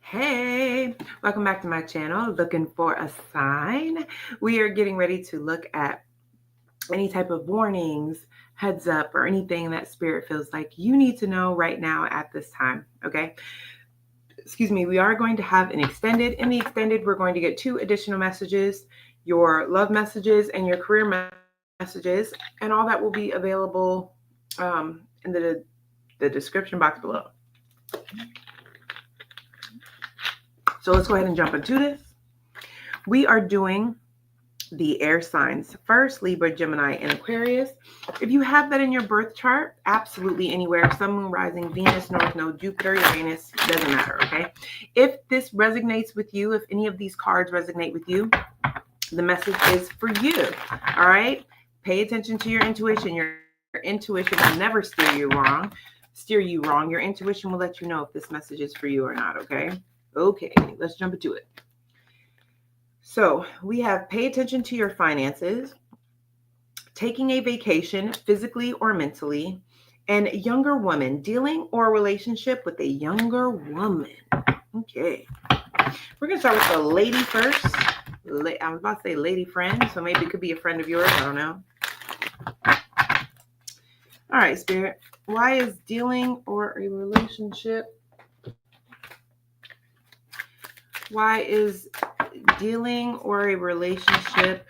Hey, welcome back to my channel, Looking for a Sign. We are getting ready to look at any type of warnings, heads up, or anything that spirit feels like you need to know right now at this time. Okay. Excuse me. We are going to have an extended. In the extended, we're going to get 2 additional messages, your love messages and your career messages, and all that will be available in the description box below. So let's go ahead and jump into this. We are doing the air signs first: Libra, Gemini, and Aquarius. If you have that in your birth chart, absolutely anywhere: Sun, Moon, Rising, Venus, North Node, Jupiter, Uranus, doesn't matter. Okay, if this resonates with you, if any of these cards resonate with you, the message is for you. All right, pay attention to your intuition. Your intuition will never steer you wrong. Your intuition will let you know if this message is for you or not. Okay, let's jump into it. So we have: pay attention to your finances, taking a vacation physically or mentally, and younger woman, dealing or relationship with a younger woman. Okay, we're going to start with the lady first. I was about to say lady friend, so maybe it could be a friend of yours. I don't know. All right, Spirit. Why is dealing or a relationship? Why is dealing or a relationship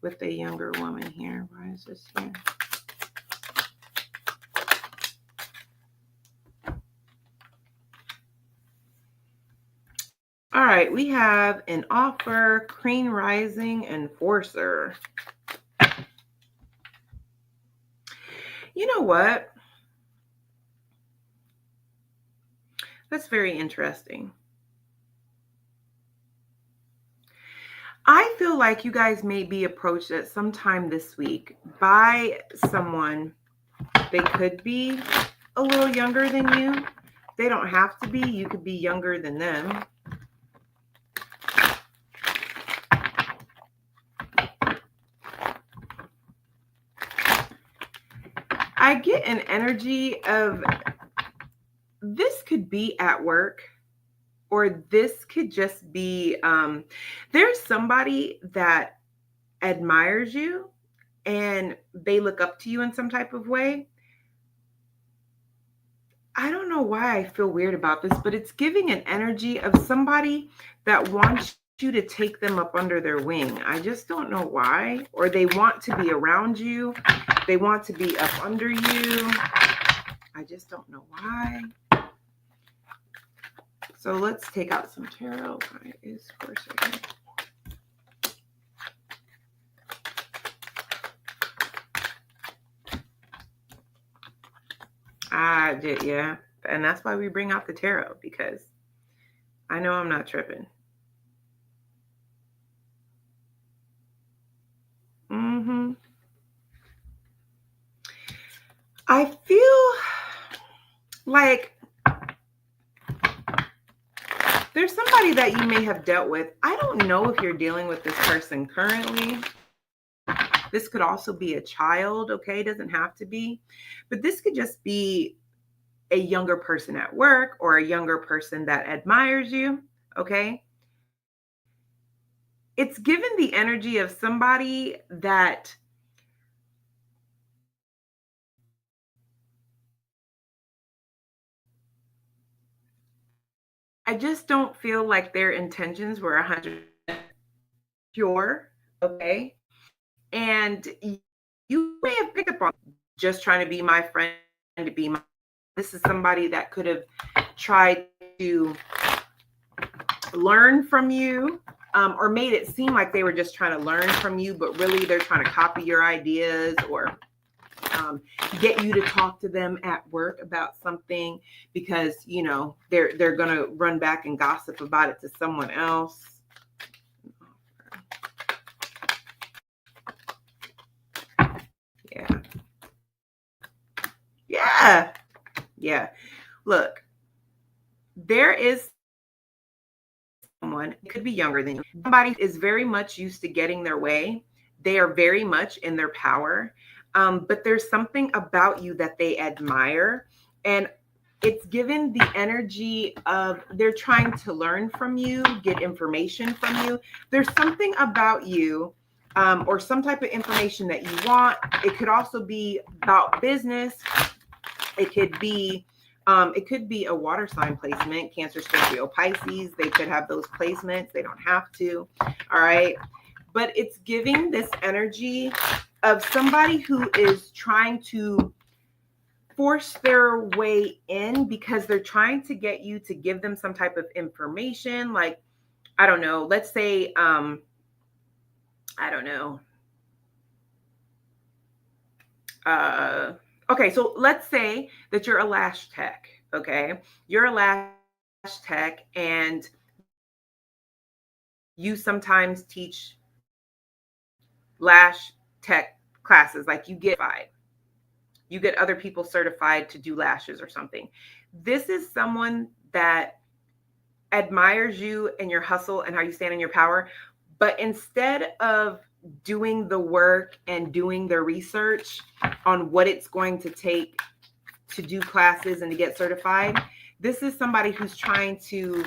with a younger woman here? Why is this here? All right, we have an offer, Queen Rising, Enforcer. You know what? That's very interesting. I feel like you guys may be approached at some time this week by someone. They could be a little younger than you. They don't have to be. You could be younger than them. I get an energy of this could be at work, or this could just be there's somebody that admires you and they look up to you in some type of way. I don't know why I feel weird about this, but it's giving an energy of somebody that wants you to take them up under their wing. I just don't know why. Or they want to be around you. They want to be up under you. I just don't know why. So let's take out some tarot. Why is for a second? I did, yeah. And that's why we bring out the tarot, because I know I'm not tripping. I feel like there's somebody that you may have dealt with. I don't know if you're dealing with this person currently. This could also be a child, okay? It doesn't have to be. But this could just be a younger person at work or a younger person that admires you, okay? It's given the energy of somebody that I just don't feel like their intentions were 100% pure, okay? And you may have picked up on just trying to be my friend, to be my. This is somebody that could have tried to learn from you, or made it seem like they were just trying to learn from you, but really they're trying to copy your ideas, or get you to talk to them at work about something because they're gonna run back and gossip about it to someone else. Yeah. Look, there is someone, it could be younger than you. Somebody is very much used to getting their way. They are very much in their power. But there's something about you that they admire. And it's given the energy of they're trying to learn from you, get information from you. There's something about you or some type of information that you want. It could also be about business. It could be a water sign placement, Cancer, Scorpio, Pisces. They could have those placements. They don't have to. All right. But it's giving this energy of somebody who is trying to force their way in because they're trying to get you to give them some type of information. Like, I don't know, let's say, I don't know. Okay, so let's say that you're a lash tech, okay? You're a lash tech and you sometimes teach lash tech classes, like you get other people certified to do lashes or something. This is someone that admires you and your hustle and how you stand in your power. But instead of doing the work and doing the research on what it's going to take to do classes and to get certified, this is somebody who's trying to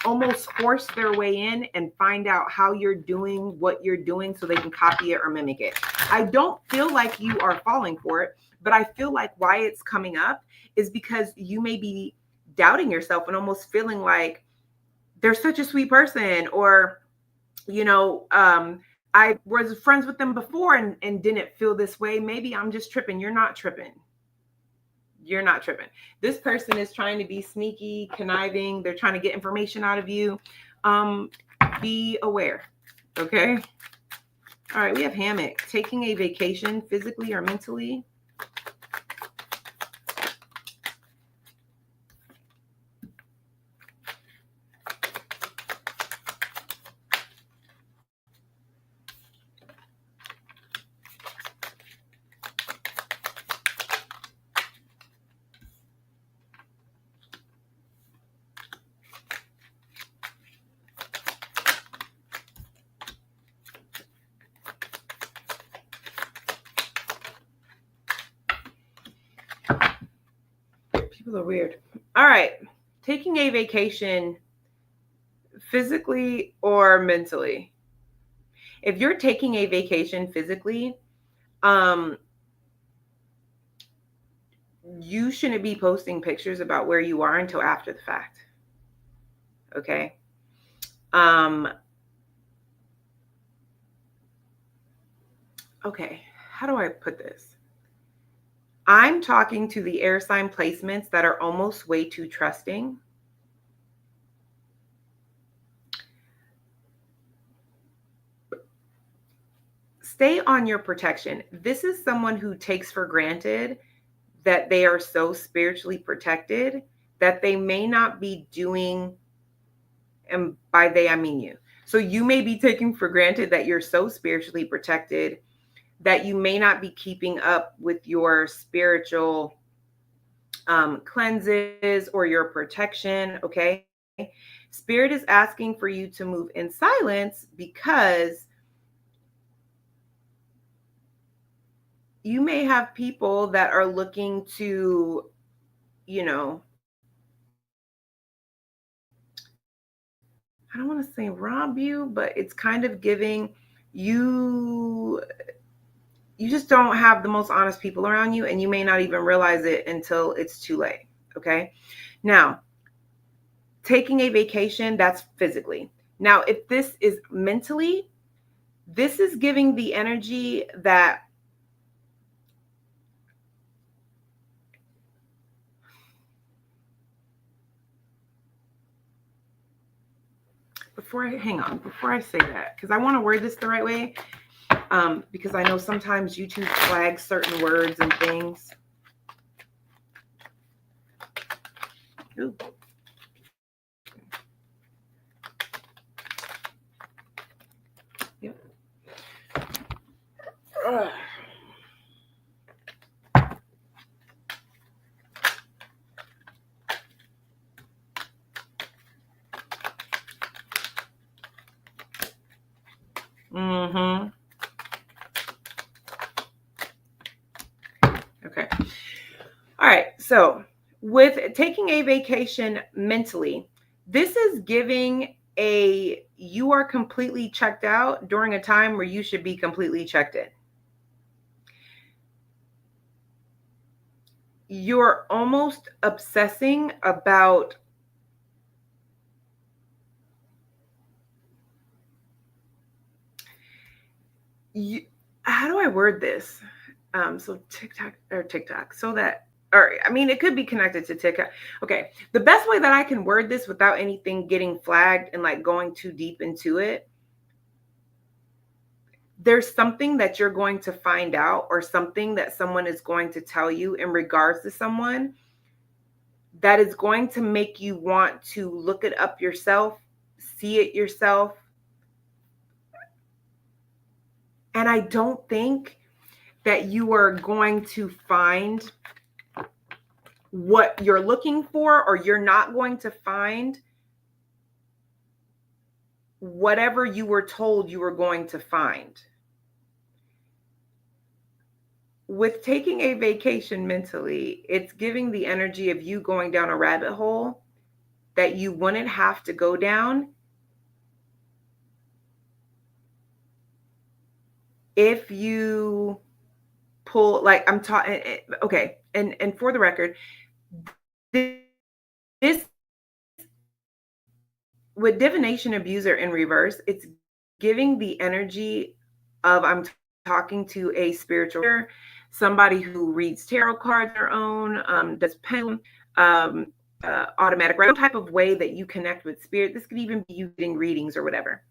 almost force their way in and find out how you're doing what you're doing so they can copy it or mimic it. I don't feel like you are falling for it, but I feel like why it's coming up is because you may be doubting yourself and almost feeling like they're such a sweet person, or, you know, I was friends with them before and didn't feel this way. Maybe I'm just tripping. You're not tripping. You're not tripping. This person is trying to be sneaky, conniving. They're trying to get information out of you. Be aware. Okay. All right. We have Hammock. Taking a vacation physically or mentally. People are weird. All right. Taking a vacation physically or mentally. If you're taking a vacation physically, you shouldn't be posting pictures about where you are until after the fact. Okay. Okay. How do I put this? I'm talking to the air sign placements that are almost way too trusting. Stay on your protection. This is someone who takes for granted that they are so spiritually protected that they may not be doing, and by they, I mean you. So you may be taking for granted that you're so spiritually protected that you may not be keeping up with your spiritual cleanses or your protection. Okay. Spirit is asking for you to move in silence because you may have people that are looking to, you know, I don't want to say rob you, but it's kind of giving you just don't have the most honest people around you, and you may not even realize it until it's too late. Okay. Now, taking a vacation, that's physically. Now, if this is mentally, this is giving the energy that before I say that, because I want to word this the right way, because I know sometimes YouTube flags certain words and things. Ooh. Yep. Mm-hmm. Okay. All right. So With taking a vacation mentally, this is giving you are completely checked out during a time where you should be completely checked in. You're almost obsessing about you. How do I word this? So TikTok, so that, or I mean, it could be connected to TikTok. Okay, the best way that I can word this without anything getting flagged and like going too deep into it, there's something that you're going to find out or something that someone is going to tell you in regards to someone that is going to make you want to look it up yourself, see it yourself. And I don't think that you are going to find what you're looking for, or you're not going to find whatever you were told you were going to find. With taking a vacation mentally, it's giving the energy of you going down a rabbit hole that you wouldn't have to go down if you pull, like I'm talking. Okay, and for the record, this with divination abuser in reverse, it's giving the energy of I'm talking to a spiritual, somebody who reads tarot cards on their own, does pen, automatic, right? Some type of way that you connect with spirit. This could even be you getting readings or whatever.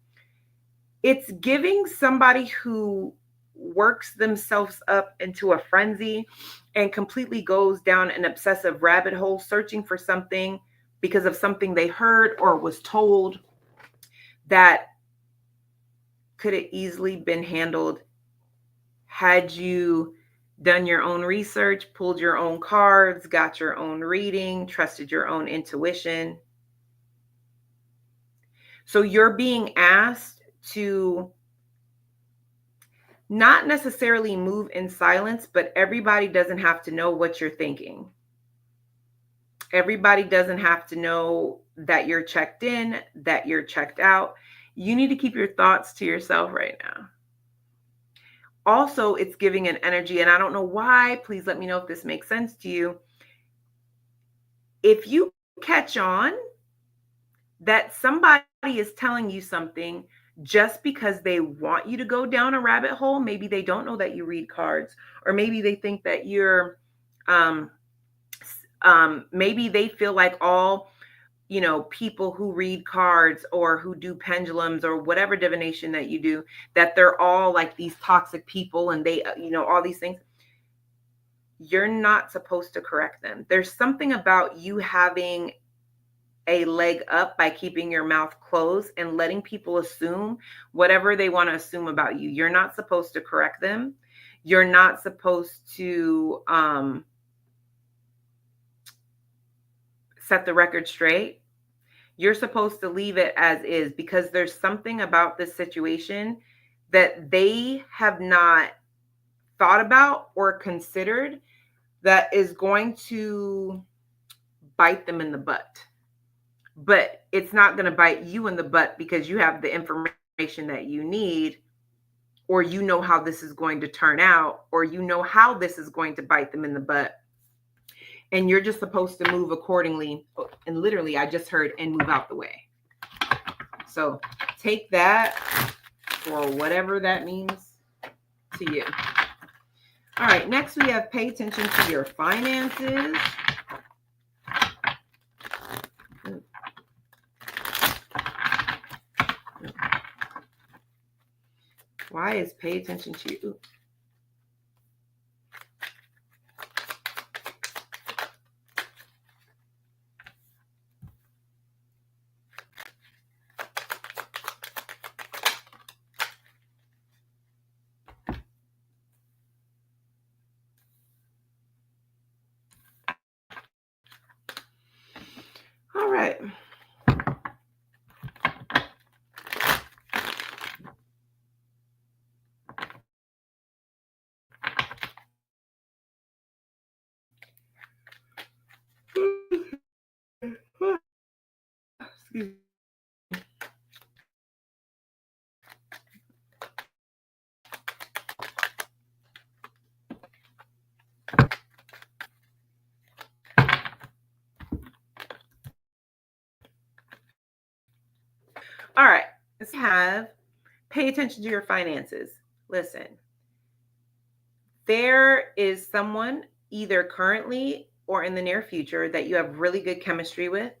It's giving somebody who works themselves up into a frenzy and completely goes down an obsessive rabbit hole searching for something because of something they heard or was told that could have easily been handled had you done your own research, pulled your own cards, got your own reading, trusted your own intuition. So you're being asked to not necessarily move in silence, but everybody doesn't have to know what you're thinking. Everybody doesn't have to know that you're checked in, that you're checked out. You need to keep your thoughts to yourself right now. Also, it's giving an energy, and I don't know why. Please let me know if this makes sense to you. If you catch on that somebody is telling you something just because they want you to go down a rabbit hole, maybe they don't know that you read cards, or maybe they think that you're, maybe they feel like all people who read cards or who do pendulums or whatever divination that you do, that they're all like these toxic people and they, all these things. You're not supposed to correct them. There's something about you having a leg up by keeping your mouth closed and letting people assume whatever they want to assume about you. You're not supposed to correct them. You're not supposed to set the record straight. You're supposed to leave it as is, because there's something about this situation that they have not thought about or considered that is going to bite them in the butt. But it's not going to bite you in the butt because you have the information that you need, or you know how this is going to turn out, or you know how this is going to bite them in the butt. And you're just supposed to move accordingly. And literally, I just heard and move out the way. So take that for whatever that means to you. All right, next we have pay attention to your finances. Why is pay attention to you? All right. have pay attention to your finances. Listen, there is someone either currently or in the near future that you have really good chemistry with.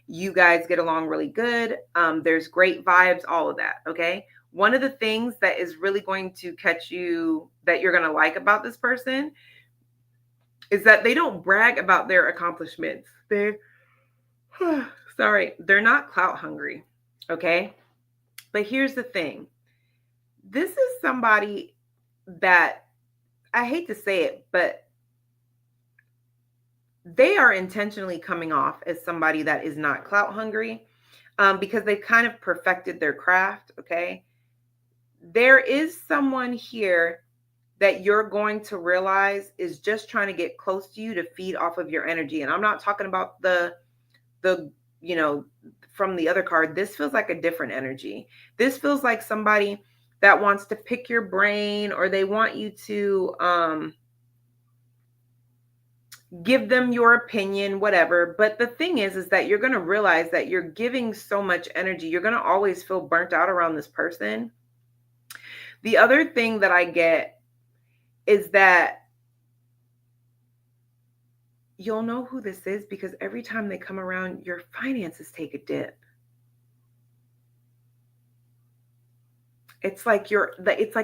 You guys get along really good. There's great vibes, all of that. Okay. One of the things that is really going to catch you that you're going to like about this person is that they don't brag about their accomplishments. They're not clout hungry. Okay. But here's the thing. This is somebody that, I hate to say it, but they are intentionally coming off as somebody that is not clout hungry, because they've kind of perfected their craft. Okay. There is someone here that you're going to realize is just trying to get close to you to feed off of your energy. And I'm not talking about the, from the other card. This feels like a different energy. This feels like somebody that wants to pick your brain, or they want you to give them your opinion, whatever. But the thing is that you're going to realize that you're giving so much energy. You're going to always feel burnt out around this person. The other thing that I get is that you'll know who this is because every time they come around, your finances take a dip. It's like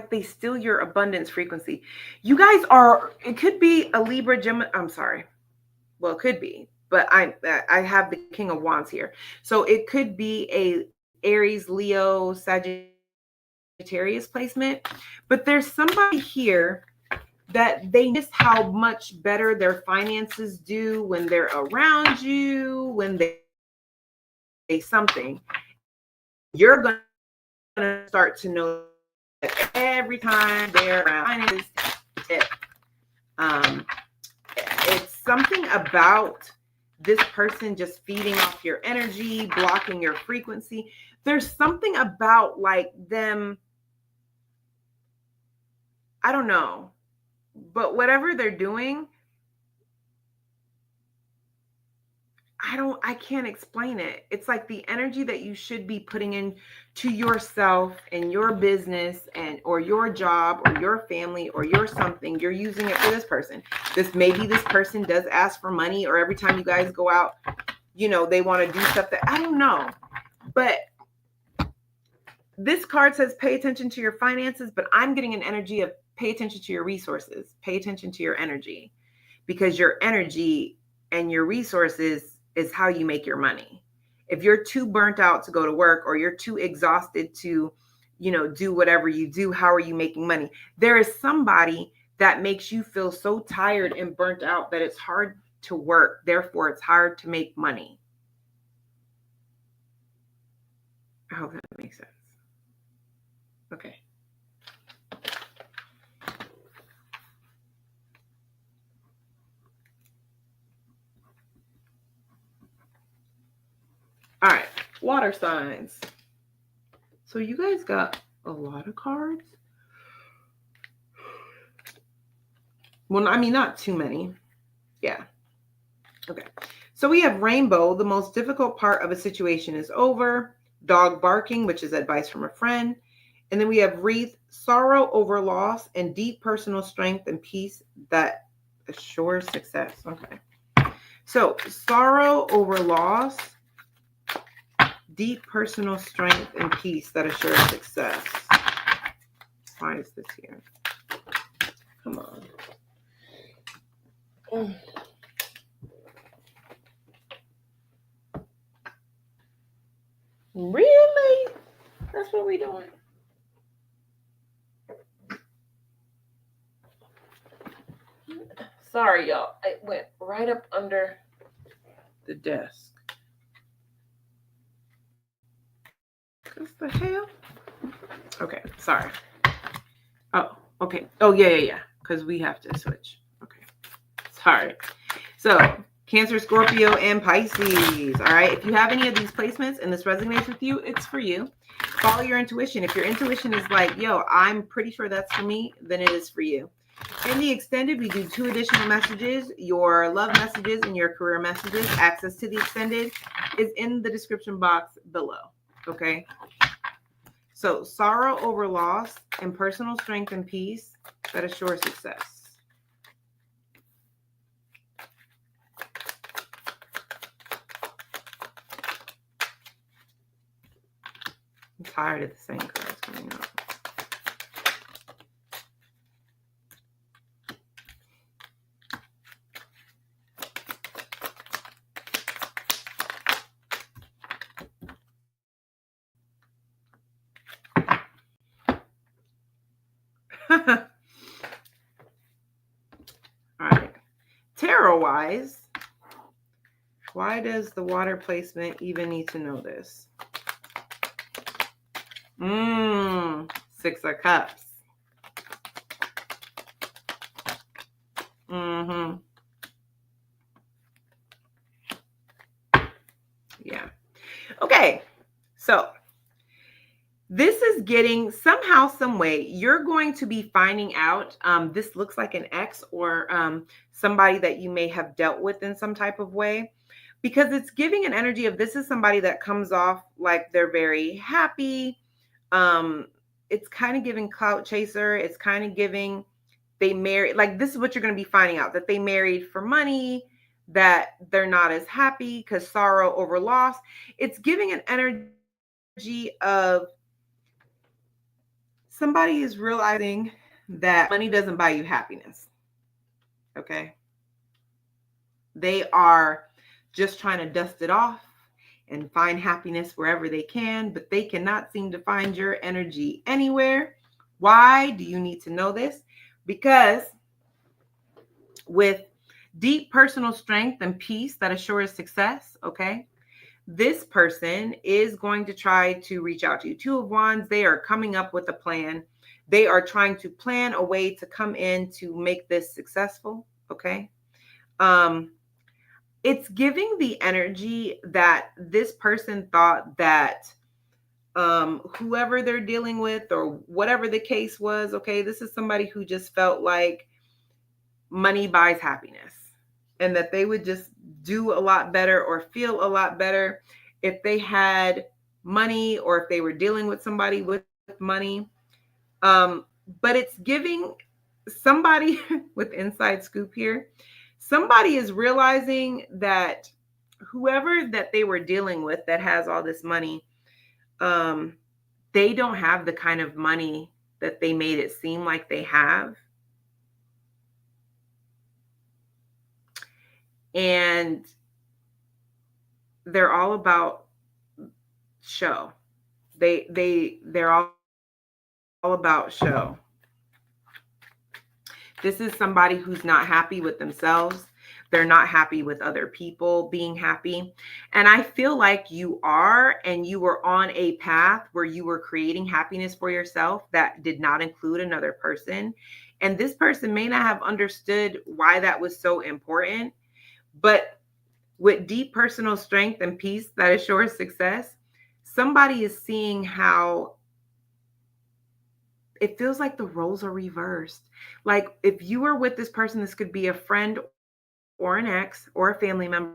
they steal your abundance frequency. You guys are, it could be a Libra, Gemini. I'm sorry. Well, it could be, but I have the King of Wands here. So it could be a Aries, Leo, Sagittarius placement, but there's somebody here that they miss how much better their finances do when they're around you, when they something. You're going to start to know that every time they're around, it's something about this person just feeding off your energy, blocking your frequency. There's something about like them, I don't know, but whatever they're doing, I can't explain it. It's like the energy that you should be putting in to yourself and your business or your job or your family or your something. You're using it for this person. Maybe this person does ask for money, or every time you guys go out, they want to do stuff that, I don't know. But this card says pay attention to your finances, but I'm getting an energy of pay attention to your resources, pay attention to your energy, because your energy and your resources is how you make your money. If you're too burnt out to go to work, or you're too exhausted to, do whatever you do, how are you making money? There is somebody that makes you feel so tired and burnt out that it's hard to work. Therefore, it's hard to make money. I hope that makes sense. Okay. All right, water signs. So you guys got a lot of cards. Well, I mean, not too many. Yeah. Okay. So we have rainbow. The most difficult part of a situation is over. Dog barking, which is advice from a friend. And then we have wreath, sorrow over loss, and deep personal strength and peace that assures success. Okay. So sorrow over loss, deep personal strength and peace that assures success. Why is this here? Come on. Really? That's what we're doing? Sorry, y'all. It went right up under the desk. What the hell? Okay, sorry. Oh, okay. Oh, yeah. Because we have to switch. Okay. Sorry. So, Cancer, Scorpio, and Pisces. All right. If you have any of these placements and this resonates with you, it's for you. Follow your intuition. If your intuition is like, yo, I'm pretty sure that's for me, then it is for you. In the extended, we do 2 additional messages, your love messages and your career messages. Access to the extended is in the description box below. Okay. So sorrow over loss and personal strength and peace that assure success. I'm tired of the same cards coming up. All right. Tarot-wise, why does the water placement even need to know this? Six of Cups. Yeah. Okay. So this is getting somehow, some way, you're going to be finding out. This looks like an ex or somebody that you may have dealt with in some type of way, because it's giving an energy of this is somebody that comes off like they're very happy. It's kind of giving clout chaser. It's kind of giving they married. Like this is what you're going to be finding out, that they married for money, that they're not as happy because sorrow over loss. It's giving an energy of somebody is realizing that money doesn't buy you happiness. Okay. They are just trying to dust it off and find happiness wherever they can, but they cannot seem to find your energy anywhere. Why do you need to know this? Because with deep personal strength and peace that assures success, okay, this person is going to try to reach out to you. Two of Wands, they are coming up with a plan. They are trying to plan a way to come in to make this successful, okay? It's giving the energy that this person thought that whoever they're dealing with or whatever the case was, okay, this is somebody who just felt like money buys happiness and that they would just do a lot better or feel a lot better if they had money or if they were dealing with somebody with money. But it's giving somebody with inside scoop here. Somebody is realizing that whoever that they were dealing with that has all this money, they don't have the kind of money that they made it seem like they have. And they're all about show. They're all about show. This is somebody who's not happy with themselves. They're not happy with other people being happy. And I feel like you are, and you were on a path where you were creating happiness for yourself that did not include another person. And this person may not have understood why that was so important. But with deep personal strength and peace that assures success, somebody is seeing how it feels like the roles are reversed. Like if you were with this person, this could be a friend or an ex or a family member.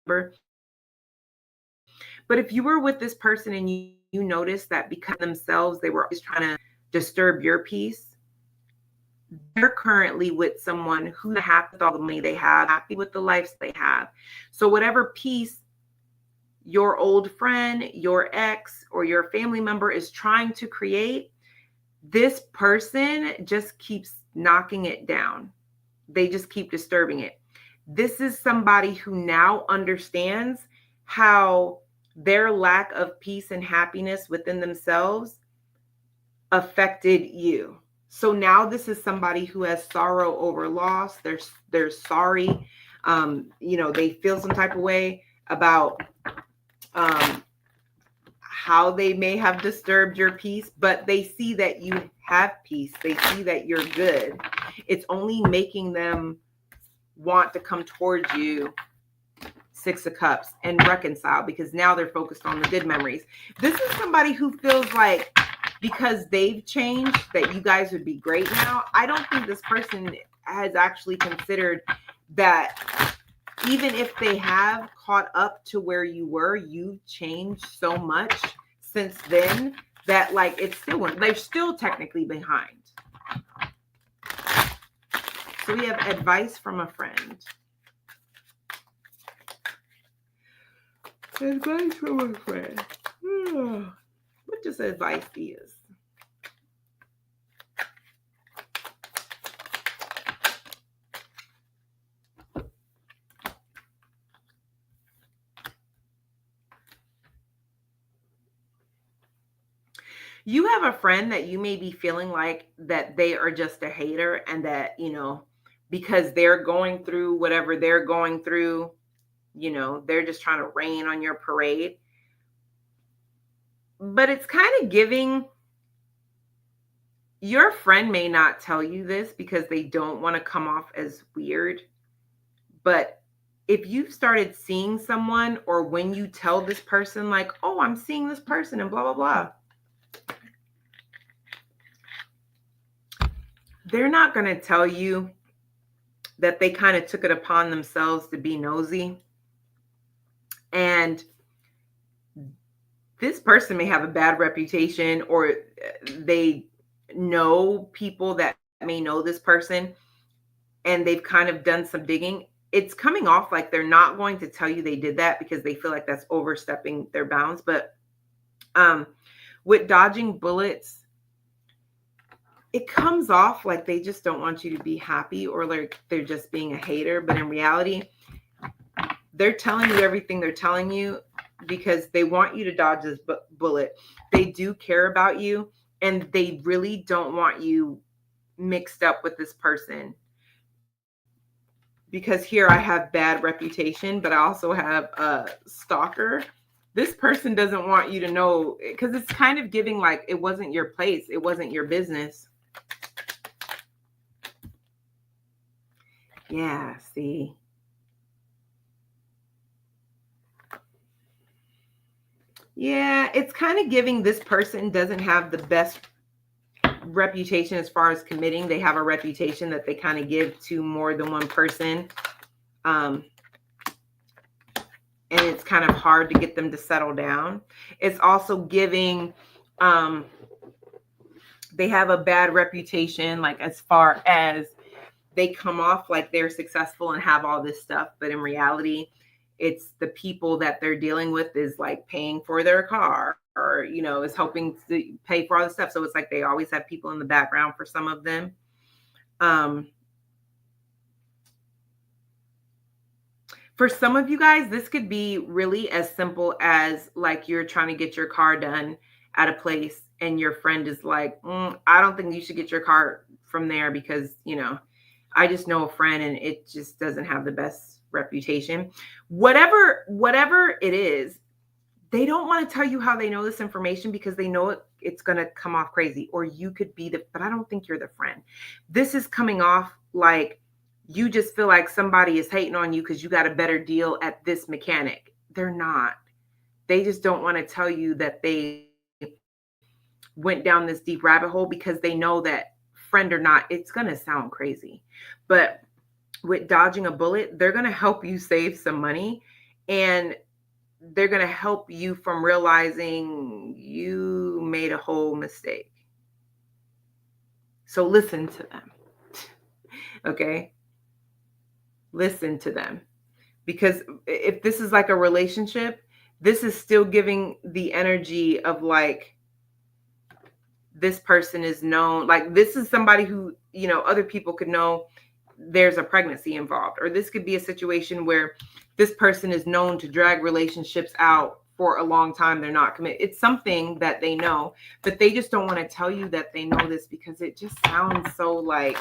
But if you were with this person and you noticed that because themselves, they were always trying to disturb your peace, they're currently with someone who's happy with all the money they have, happy with the lives they have. So whatever peace your old friend, your ex, or your family member is trying to create, this person just keeps knocking it down. They just keep disturbing it. This is somebody who now understands how their lack of peace and happiness within themselves affected you. So now this is somebody who has sorrow over loss. They're sorry. They feel some type of way about how they may have disturbed your peace, but they see that you have peace. They see that you're good. It's only making them want to come towards you, Six of Cups, and reconcile, because now they're focused on the good memories. This is somebody who feels like because they've changed that you guys would be great now. I don't think this person has actually considered that even if they have caught up to where you were, you've changed so much since then that like it's still one. They're still technically behind. So we have advice from a friend. Advice from a friend. What does advice is? You have a friend that you may be feeling like that they are just a hater and that, you know, because they're going through whatever they're going through, you know, they're just trying to rain on your parade. But it's kind of giving, your friend may not tell you this because they don't want to come off as weird. But if you've started seeing someone, or when you tell this person like, oh, I'm seeing this person and blah, blah, blah, they're not going to tell you that they kind of took it upon themselves to be nosy. And this person may have a bad reputation, or they know people that may know this person and they've kind of done some digging. It's coming off like they're not going to tell you they did that because they feel like that's overstepping their bounds. But with dodging bullets, it comes off like they just don't want you to be happy, or like they're just being a hater. But in reality, they're telling you everything they're telling you because they want you to dodge this bullet. They do care about you, and they really don't want you mixed up with this person. Because here I have bad reputation, but I also have a stalker. This person doesn't want you to know, because it's kind of giving like it wasn't your place. It wasn't your business. Yeah, see. Yeah, it's kind of giving this person doesn't have the best reputation as far as committing. They have a reputation that they kind of give to more than one person. And it's kind of hard to get them to settle down. It's also giving, they have a bad reputation, like as far as they come off like they're successful and have all this stuff, but in reality, it's the people that they're dealing with is like paying for their car, or, you know, is helping to pay for all the stuff. So it's like they always have people in the background for some of them. For some of you guys, this could be really as simple as like you're trying to get your car done at a place and your friend is like, I don't think you should get your car from there because, you know, I just know a friend and it just doesn't have the best reputation. Whatever it is, they don't want to tell you how they know this information because they know it's going to come off crazy, or you could be but I don't think you're the friend. This is coming off like you just feel like somebody is hating on you because you got a better deal at this mechanic. They're not. They just don't want to tell you that they went down this deep rabbit hole because they know that, friend or not, it's going to sound crazy. But with dodging a bullet, they're going to help you save some money, and they're going to help you from realizing you made a whole mistake. So listen to them. Okay? Listen to them. Because if this is like a relationship, this is still giving the energy of like, this person is known, like this is somebody who, you know, other people could know there's a pregnancy involved, or this could be a situation where this person is known to drag relationships out for a long time. They're not committed. It's something that they know, but they just don't want to tell you that they know this because it just sounds so like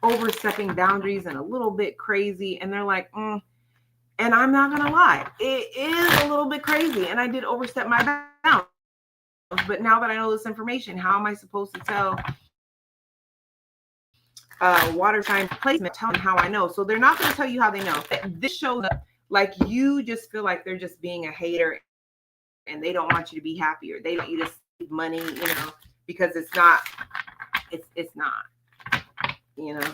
overstepping boundaries and a little bit crazy. And they're like, and I'm not going to lie, it is a little bit crazy. And I did overstep my bounds. But now that I know this information, how am I supposed to tell water sign placement, tell them how I know? So they're not going to tell you how they know. This shows up like you just feel like they're just being a hater and they don't want you to be happy, or they want you to save money, you know, because it's not, you know,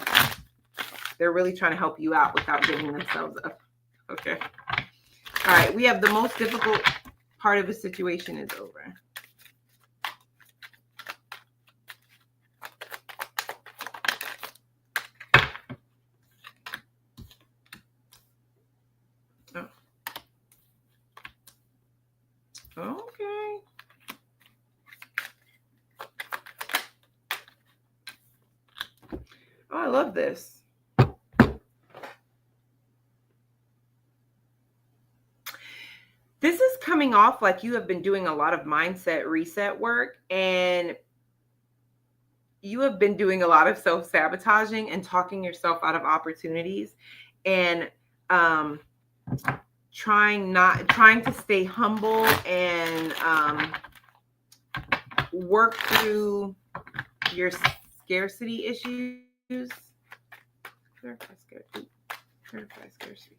they're really trying to help you out without giving themselves up. Okay. All right. We have the most difficult part of the situation is over. I love this. This is coming off like you have been doing a lot of mindset reset work, and you have been doing a lot of self-sabotaging and talking yourself out of opportunities, and um, trying to stay humble and work through your scarcity issues. Clarify scarcity.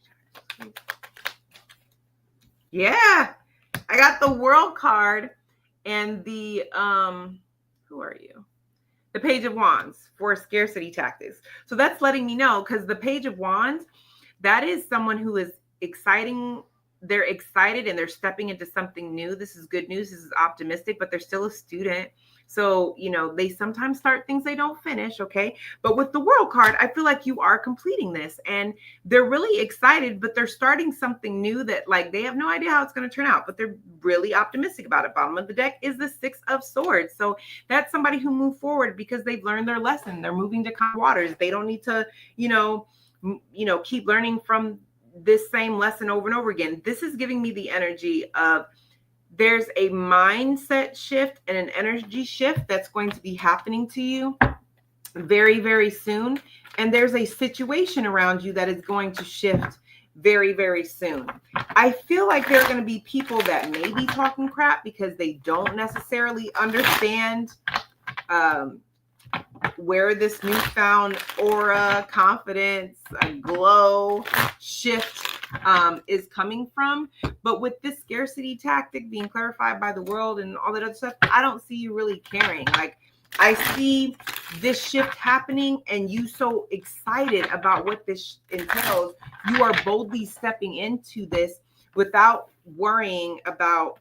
Yeah, I got the World card and the who are you? The Page of Wands for scarcity tactics. So that's letting me know, because the Page of Wands, that is someone who is exciting. They're excited and they're stepping into something new. This is good news. This is optimistic, but they're still a student. So, they sometimes start things they don't finish. Okay. But with the World card, I feel like you are completing this and they're really excited, but they're starting something new that, like, they have no idea how it's going to turn out, but they're really optimistic about it. Bottom of the deck is the Six of Swords. So that's somebody who moved forward because they've learned their lesson. They're moving to calm waters. They don't need to, keep learning from this same lesson over and over again. This is giving me the energy of there's a mindset shift and an energy shift that's going to be happening to you very, very soon. And there's a situation around you that is going to shift very, very soon. I feel like there are going to be people that may be talking crap because they don't necessarily understand where this newfound aura, confidence, glow, shift is coming from. But with this scarcity tactic being clarified by the World and all that other stuff, I don't see you really caring. Like, I see this shift happening and you so excited about what this entails. You are boldly stepping into this without worrying about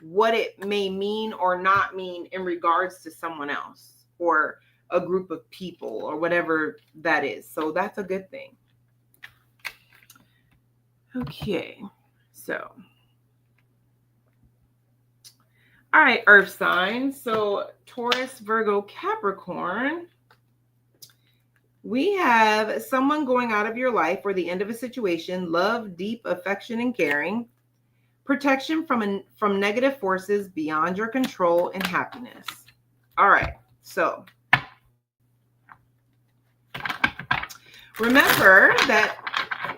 what it may mean or not mean in regards to someone else or a group of people or whatever that is. So that's a good thing. Okay, so all right, earth signs. So Taurus, Virgo, Capricorn. We have someone going out of your life or the end of a situation, love, deep affection and caring, protection from negative forces beyond your control, and happiness. All right, so remember that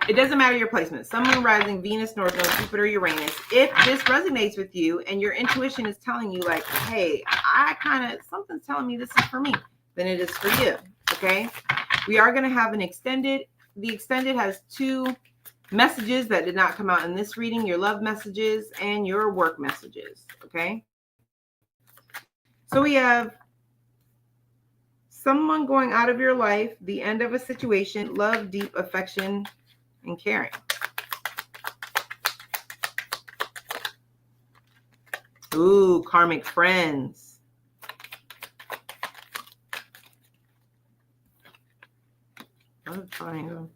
it doesn't matter your placement. Sun, Moon, Rising, Venus, North Node, Jupiter, Uranus. If this resonates with you and your intuition is telling you like, hey, something's telling me this is for me, then it is for you, okay? We are going to have an extended. The extended has two messages that did not come out in this reading, your love messages and your work messages, okay? So we have someone going out of your life, the end of a situation, love, deep affection, and caring. Ooh, karmic friends. Love triangle.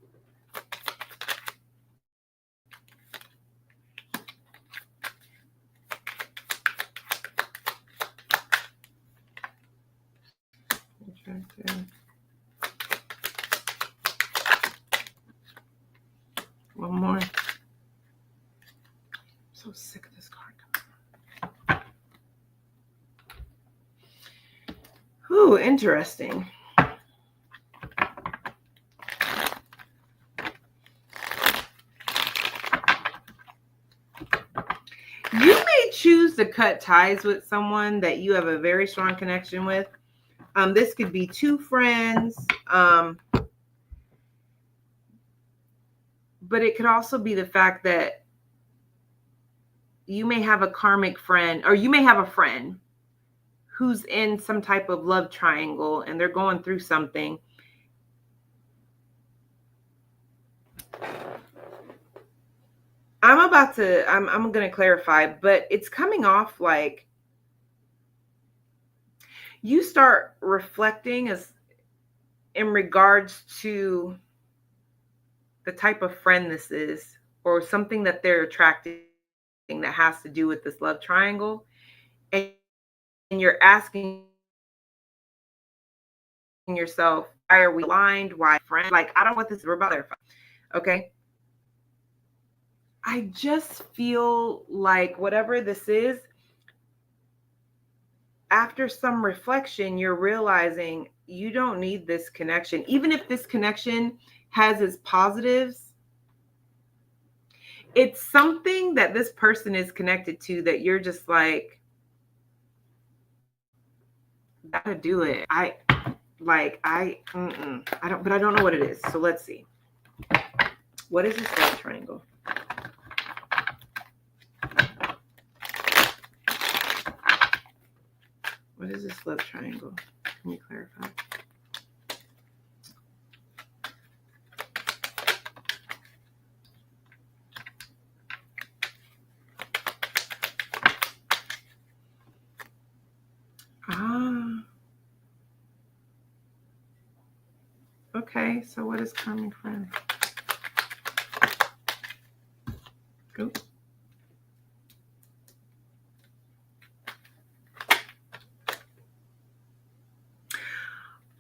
One more. I'm so sick of this card. Ooh, interesting. You may choose to cut ties with someone that you have a very strong connection with. This could be two friends, but it could also be the fact that you may have a karmic friend, or you may have a friend who's in some type of love triangle and they're going through something. I'm going to clarify, but it's coming off like you start reflecting as in regards to the type of friend this is, or something that they're attracting that has to do with this love triangle. And you're asking yourself, are we aligned? Why friends? Like, I don't want this. We're about there. Okay. I just feel like whatever this is, after some reflection, you're realizing you don't need this connection. Even if this connection has its positives, it's something that this person is connected to that you're just like, gotta do it. I don't, but I don't know what it is. So let's see. What is this love triangle? What is this love triangle? Can you clarify? Okay, so what is karmic friend? Oops.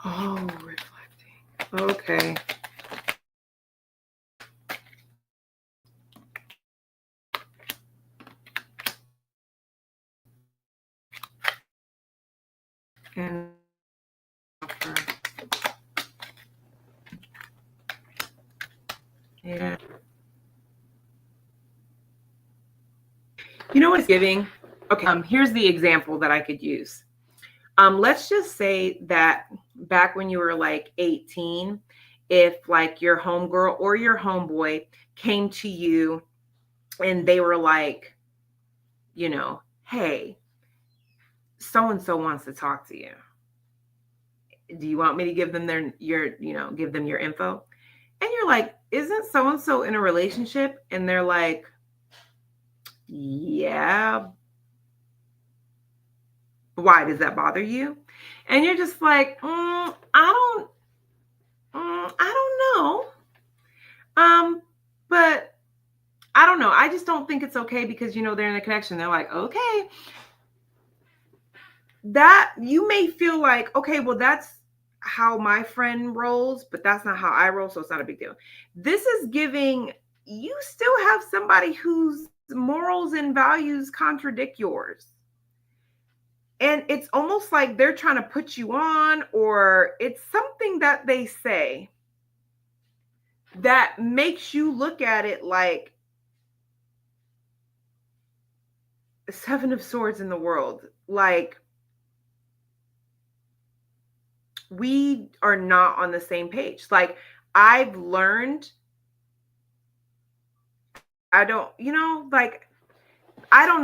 Oh, reflecting. Okay. And yeah. You know what it's giving? Okay, here's the example that I could use. Let's just say that back when you were like 18, if like your homegirl or your homeboy came to you and they were like, you know, hey, so-and-so wants to talk to you. Do you want me to give them give them your info? And you're like, isn't so-and-so in a relationship? And they're like, yeah. Why does that bother you? And you're just like, I don't know. But I don't know. I just don't think it's okay because, you know, they're in a connection. They're like, okay. That you may feel like, okay, well, that's how my friend rolls, but that's not how I roll. So it's not a big deal. This is giving you still have somebody whose morals and values contradict yours. And it's almost like they're trying to put you on, or it's something that they say that makes you look at it like the Seven of Swords in the world. Like, we are not on the same page. Like, I've learned, I don't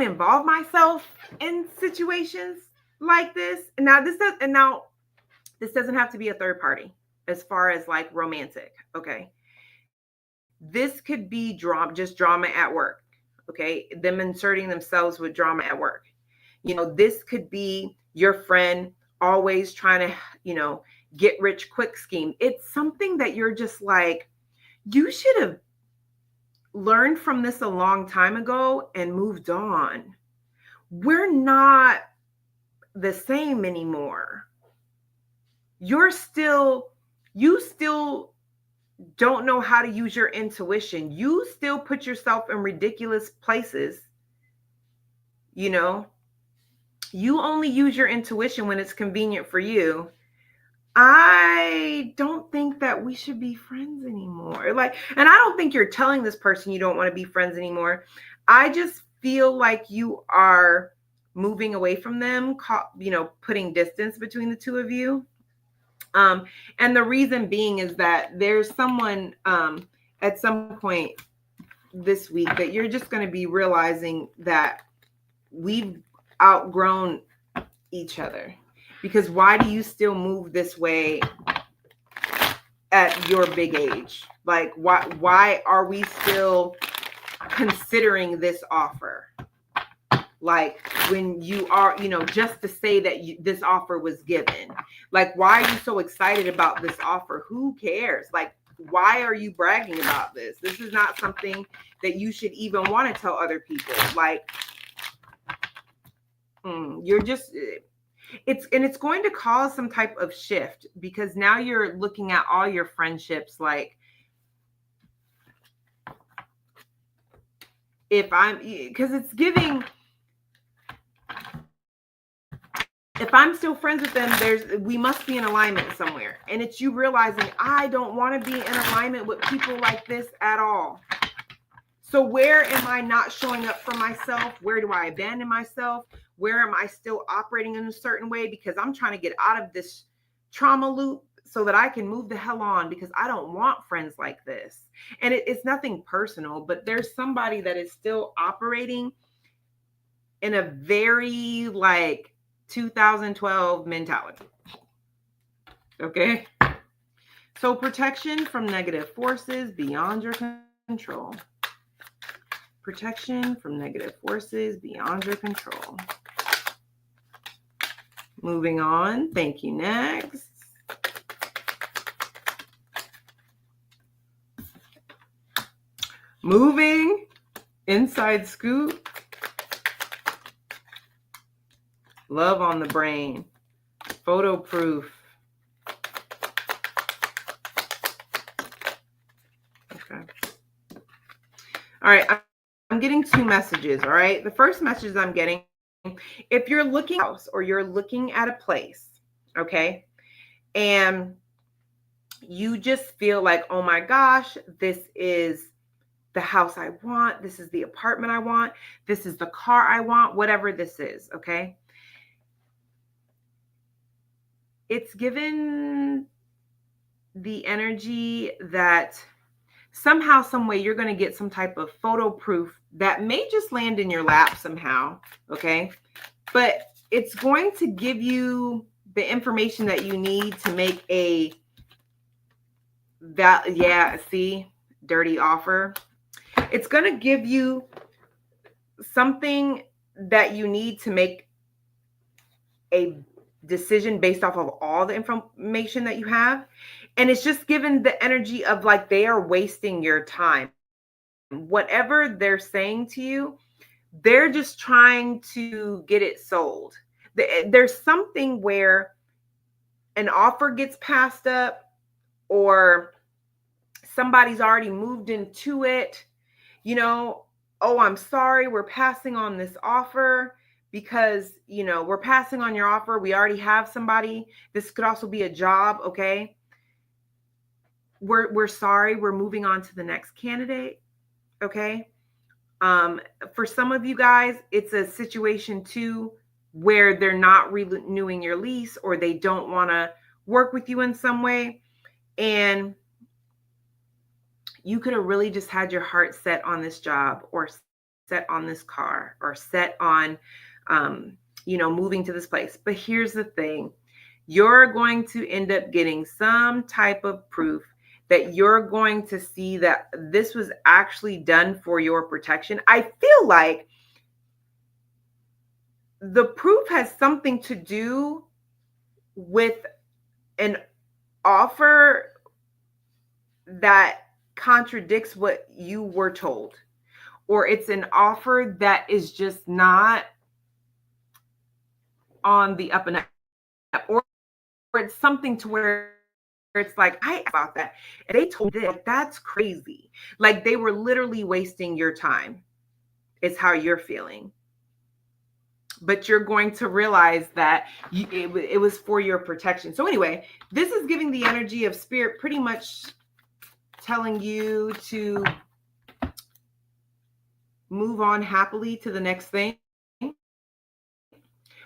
involve myself in situations like this. And now this doesn't have to be a third party as far as like romantic. Okay. This could be just drama at work. Okay. Them inserting themselves with drama at work. You know, this could be your friend always trying to, you know, get rich quick scheme. It's something that you're just like, you should have learned from this a long time ago and moved on. We're not the same anymore. You still don't know how to use your intuition. You still put yourself in ridiculous places. You know, you only use your intuition when it's convenient for you. I don't think that we should be friends anymore. Like, and I don't think you're telling this person you don't want to be friends anymore. I just feel like you are moving away from them, you know, putting distance between the two of you. And the reason being is that there's someone at some point this week that you're just going to be realizing that we've outgrown each other. Because why do you still move this way at your big age? Like, why are we still considering this offer? Like, when you are, you know, just to say that this offer was given. Like, why are you so excited about this offer? Who cares? Like, why are you bragging about this? This is not something that you should even want to tell other people. Like, you're just... It's going to cause some type of shift, because now you're looking at all your friendships like, because it's giving, if I'm still friends with them, we must be in alignment somewhere. And it's you realizing I don't want to be in alignment with people like this at all. So where am I not showing up for myself? Where do I abandon myself? Where am I still operating in a certain way? Because I'm trying to get out of this trauma loop so that I can move the hell on, because I don't want friends like this. And it's nothing personal, but there's somebody that is still operating in a very like 2012 mentality. Okay. So protection from negative forces beyond your control. Protection from negative forces beyond your control. Moving on. Thank you. Next. Moving. Inside scoop. Love on the brain. Photo proof. Okay. All right. I'm getting two messages. All right. The first message I'm getting, if you're looking at a house or you're looking at a place, okay, and you just feel like, oh my gosh, this is the house I want. This is the apartment I want. This is the car I want, whatever this is. Okay. It's given the energy that somehow, some way, you're going to get some type of photo proof that may just land in your lap somehow. Okay. But it's going to give you the information that you need to make dirty offer. It's going to give you something that you need to make a decision based off of all the information that you have. And it's just given the energy of like they are wasting your time. Whatever they're saying to you, they're just trying to get it sold. There's something where an offer gets passed up, or somebody's already moved into it. You know, oh, I'm sorry, we're passing on this offer because, you know, we're passing on your offer. We already have somebody. This could also be a job. Okay. We're sorry. We're moving on to the next candidate. Okay. For some of you guys, it's a situation too where they're not renewing your lease, or they don't want to work with you in some way. And you could have really just had your heart set on this job, or set on this car, or set on, moving to this place. But here's the thing. You're going to end up getting some type of proof that you're going to see that this was actually done for your protection. I feel like the proof has something to do with an offer that contradicts what you were told, or it's an offer that is just not on the up and up, or it's something to where it's like, I about that, and they told me that's crazy. Like they were literally wasting your time, is how you're feeling. But you're going to realize that it was for your protection. So anyway, this is giving the energy of spirit pretty much telling you to move on happily to the next thing.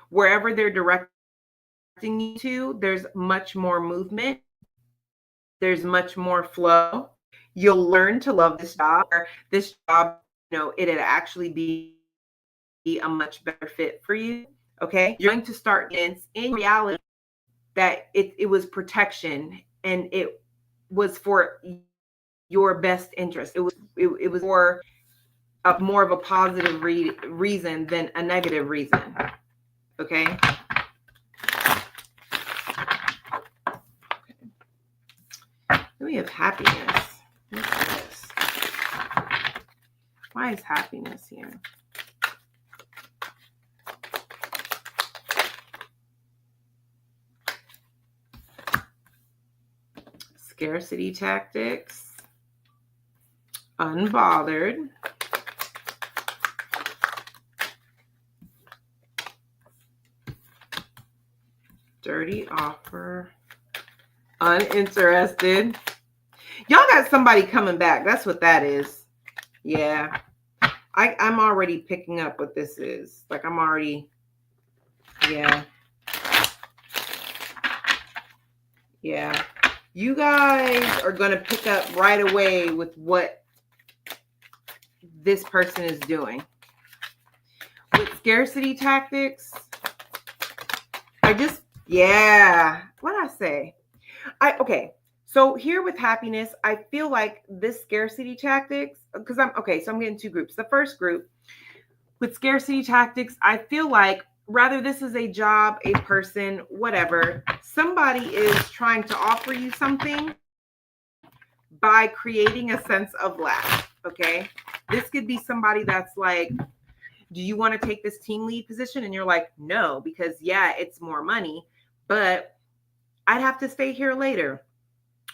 Wherever they're directing you to, there's much more movement. There's much more flow. You'll learn to love this job. This job, it'd actually be a much better fit for you. Okay. You're going to start in reality that it was protection, and it was for your best interest. It was for more of a positive reason than a negative reason. Okay. Then we have happiness. What's this? Why is happiness here? Scarcity tactics. Unbothered. Dirty offer. Uninterested. Y'all got somebody coming back. That's what that is. Yeah. I'm already picking up what this is. Like I'm already, yeah. Yeah. You guys are going to pick up right away with what this person is doing. With scarcity tactics, yeah. What did I say? Okay. So here with happiness, I feel like this scarcity tactics, because so I'm getting two groups. The first group, with scarcity tactics, I feel like rather this is a job, a person, whatever, somebody is trying to offer you something by creating a sense of lack, okay? This could be somebody that's like, do you want to take this team lead position? And you're like, no, because yeah, it's more money, but I'd have to stay here later.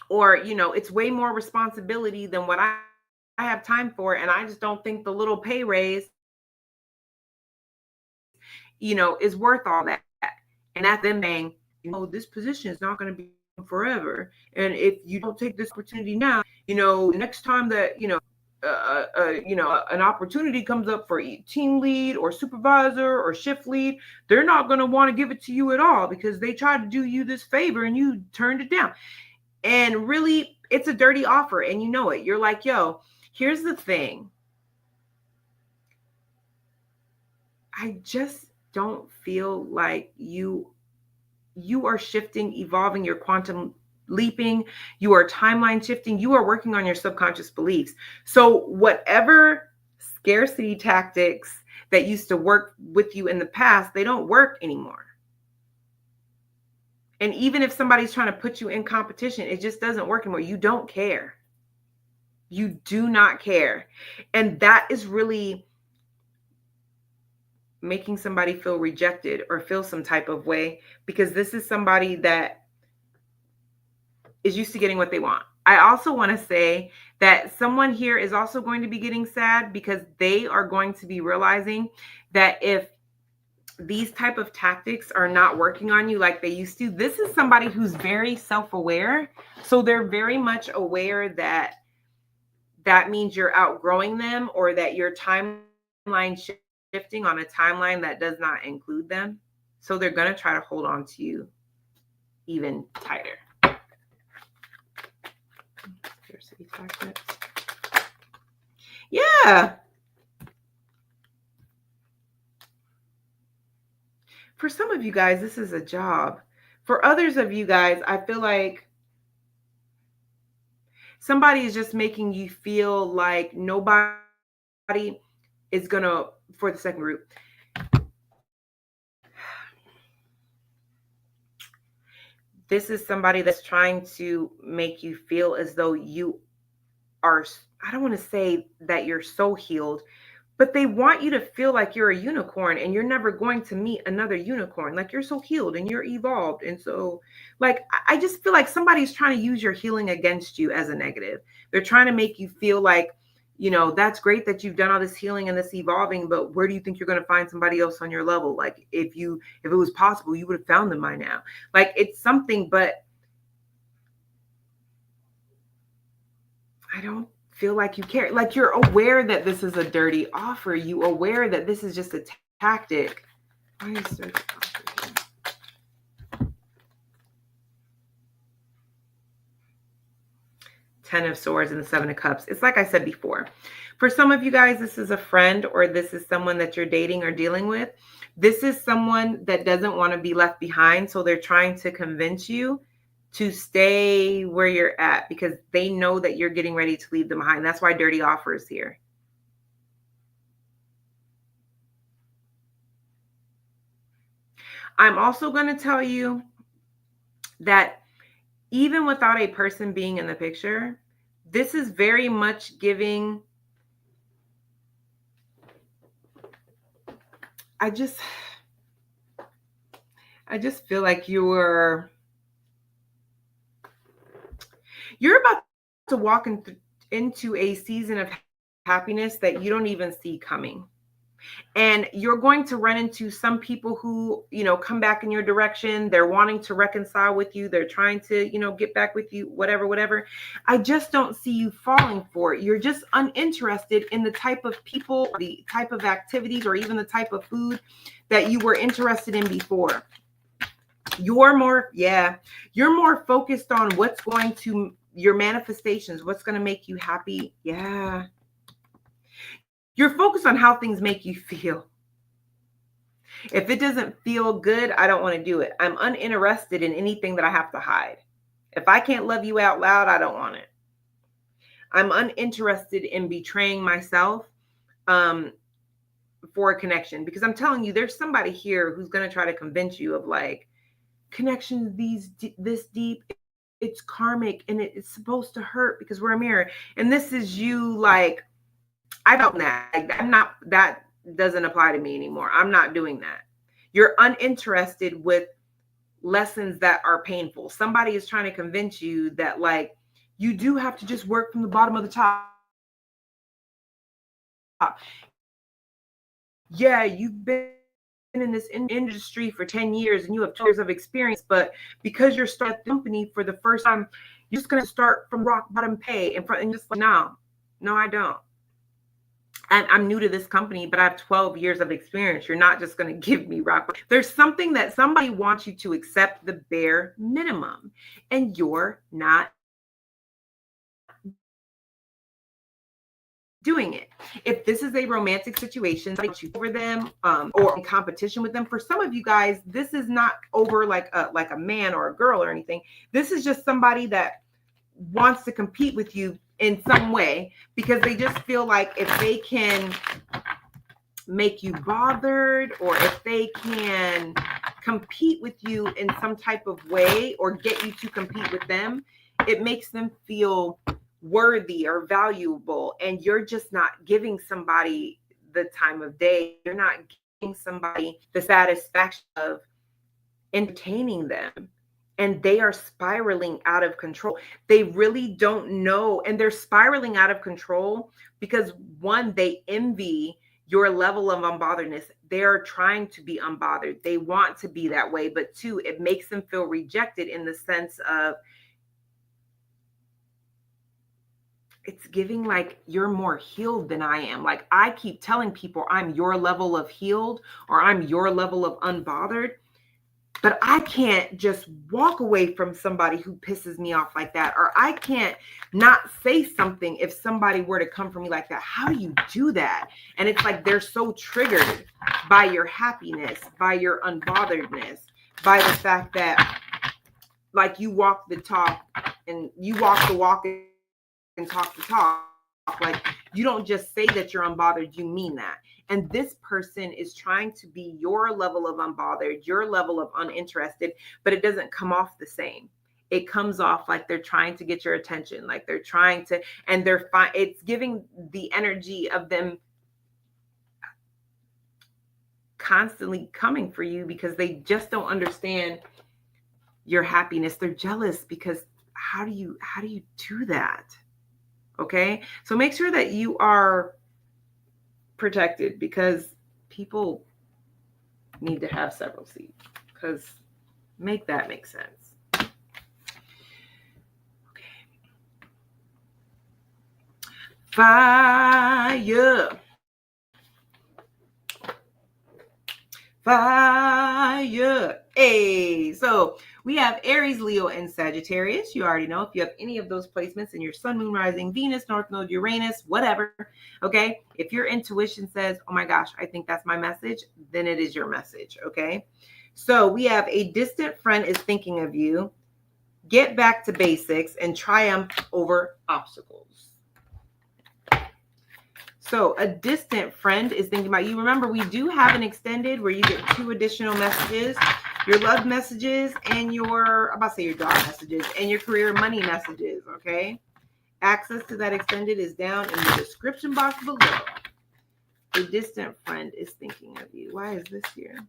Or, it's way more responsibility than what I have time for. And I just don't think the little pay raise, is worth all that. And that's them saying, this position is not going to be forever. And if you don't take this opportunity now, next time that, an opportunity comes up for team lead or supervisor or shift lead, they're not going to want to give it to you at all because they tried to do you this favor and you turned it down. And really, it's a dirty offer and you know it. You're like, yo, here's the thing. I just don't feel like you are shifting, evolving, you're quantum leaping, you are timeline shifting, you are working on your subconscious beliefs. So whatever scarcity tactics that used to work with you in the past, they don't work anymore. And even if somebody's trying to put you in competition, it just doesn't work anymore. You don't care. You do not care. And that is really making somebody feel rejected or feel some type of way, because this is somebody that is used to getting what they want. I also want to say that someone here is also going to be getting sad because they are going to be realizing that if these type of tactics are not working on you like they used to, this is somebody who's very self-aware. So they're very much aware that that means you're outgrowing them or that your timeline shifting on a timeline that does not include them. So they're going to try to hold on to you even tighter. Scarcity tactics. Yeah. For some of you guys, this is a job. For others of you guys, I feel like somebody is just making you feel like nobody is going to, for the second group, this is somebody that's trying to make you feel as though you are, I don't want to say that you're so healed, but they want you to feel like you're a unicorn and you're never going to meet another unicorn. Like you're so healed and you're evolved. And so like, I just feel like somebody's trying to use your healing against you as a negative. They're trying to make you feel like, that's great that you've done all this healing and this evolving, but where do you think you're going to find somebody else on your level? Like if it was possible, you would have found them by now. Like it's something, but I don't feel like you care. Like you're aware that this is a dirty offer. You aware that this is just a tactic. Why is there the offer here? 10 of Swords and the 7 of Cups. It's like I said before. For some of you guys, this is a friend or this is someone that you're dating or dealing with. This is someone that doesn't want to be left behind. So they're trying to convince you to stay where you're at because they know that you're getting ready to leave them behind. That's why dirty offer is here. I'm also going to tell you that even without a person being in the picture, this is very much giving. I just feel like You're about to walk into a season of happiness that you don't even see coming. And you're going to run into some people who, come back in your direction. They're wanting to reconcile with you. They're trying to, get back with you, whatever. I just don't see you falling for it. You're just uninterested in the type of people, the type of activities, or even the type of food that you were interested in before. You're more focused on what's going to your manifestations, what's going to make you happy. Yeah. You're focused on how things make you feel. If it doesn't feel good, I don't want to do it. I'm uninterested in anything that I have to hide. If I can't love you out loud, I don't want it. I'm uninterested in betraying myself for a connection, because I'm telling you, there's somebody here who's going to try to convince you of like, connections this deep, it's karmic and it's supposed to hurt because we're a mirror. And this is you like, I don't know that. I'm not, that doesn't apply to me anymore. I'm not doing that. You're uninterested with lessons that are painful. Somebody is trying to convince you that like, you do have to just work from the bottom of the top. Yeah, you've been in this industry for 10 years and you have 2 years of experience, but because you're starting a company for the first time, you're just going to start from rock bottom pay and just like, no, I don't. And I'm new to this company, but I have 12 years of experience. You're not just going to give me rock. There's something that somebody wants you to accept the bare minimum, and you're not doing it. If this is a romantic situation, like you over them or in competition with them, for some of you guys, this is not over like a man or a girl or anything. This is just somebody that wants to compete with you in some way, because they just feel like if they can make you bothered, or if they can compete with you in some type of way or get you to compete with them, it makes them feel worthy or valuable. And you're just not giving somebody the time of day. You're not giving somebody the satisfaction of entertaining them. And they are spiraling out of control. They really don't know. And they're spiraling out of control because, one, they envy your level of unbotheredness. They're trying to be unbothered. They want to be that way. But 2, it makes them feel rejected in the sense of, it's giving like you're more healed than I am. Like I keep telling people I'm your level of healed or I'm your level of unbothered. But I can't just walk away from somebody who pisses me off like that. Or I can't not say something if somebody were to come for me like that. How do you do that? And it's like they're so triggered by your happiness, by your unbotheredness, by the fact that like you walk the talk and you walk the walk and talk the talk. Like you don't just say that you're unbothered, you mean that. And this person is trying to be your level of unbothered, your level of uninterested, but it doesn't come off the same. It comes off like they're trying to get your attention, like they're trying to, and they're fine. It's giving the energy of them constantly coming for you because they just don't understand your happiness. They're jealous because how do you do that? Okay. So make sure that you are protected, because people need to have several seats, because make that make sense. Okay. Fire. Hey, so we have Aries, Leo, and Sagittarius. You already know if you have any of those placements in your sun, moon, rising, Venus, North Node, Uranus, whatever. Okay. If your intuition says, oh my gosh, I think that's my message, then it is your message. Okay. So we have a distant friend is thinking of you. Get back to basics and triumph over obstacles. So a distant friend is thinking about you. Remember, we do have an extended where you get 2 additional messages, your love messages and your job messages and your career money messages, okay? Access to that extended is down in the description box below. A distant friend is thinking of you. Why is this here?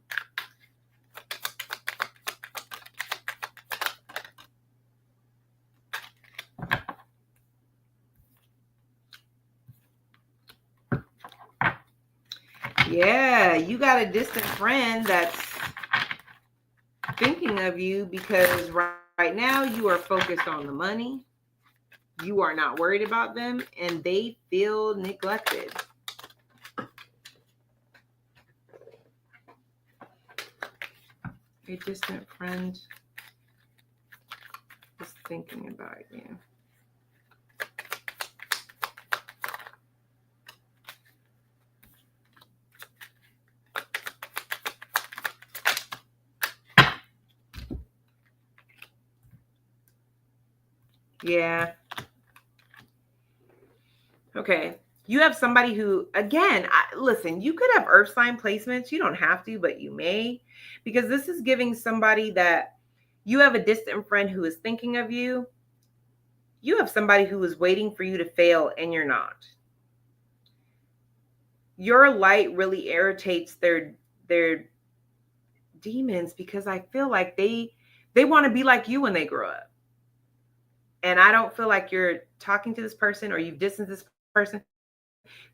Yeah, you got a distant friend that's thinking of you because right now you are focused on the money. You are not worried about them and they feel neglected. A distant friend is thinking about you. Yeah. Okay. You have somebody who, again, listen, you could have earth sign placements. You don't have to, but you may, because this is giving somebody that you have a distant friend who is thinking of you. You have somebody who is waiting for you to fail and you're not. Your light really irritates their demons because I feel like they want to be like you when they grow up. And I don't feel like you're talking to this person or you've distanced this person.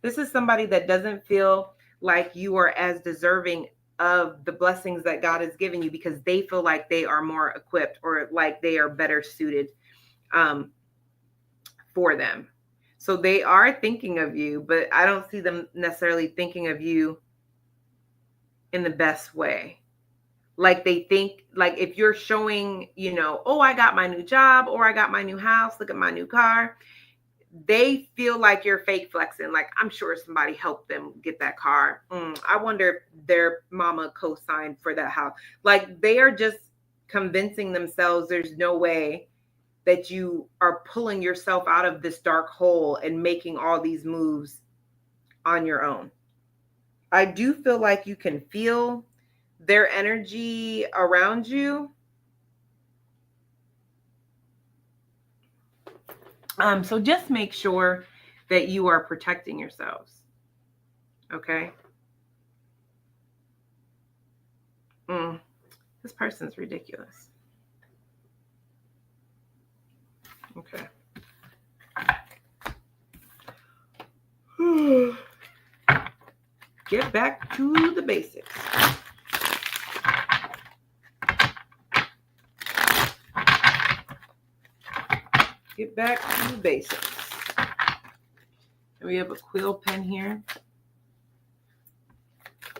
This is somebody that doesn't feel like you are as deserving of the blessings that God has given you because they feel like they are more equipped or like they are better suited for them. So they are thinking of you, but I don't see them necessarily thinking of you in the best way. Like they think, like if you're showing, oh, I got my new job or I got my new house, look at my new car, they feel like you're fake flexing. Like, I'm sure somebody helped them get that car. I wonder if their mama co-signed for that house. Like, they are just convincing themselves there's no way that you are pulling yourself out of this dark hole and making all these moves on your own. I do feel like you can feel their energy around you. So just make sure that you are protecting yourselves. Okay. This person's ridiculous. Okay. Get back to the basics. Get back to the basics. And we have a quill pen here.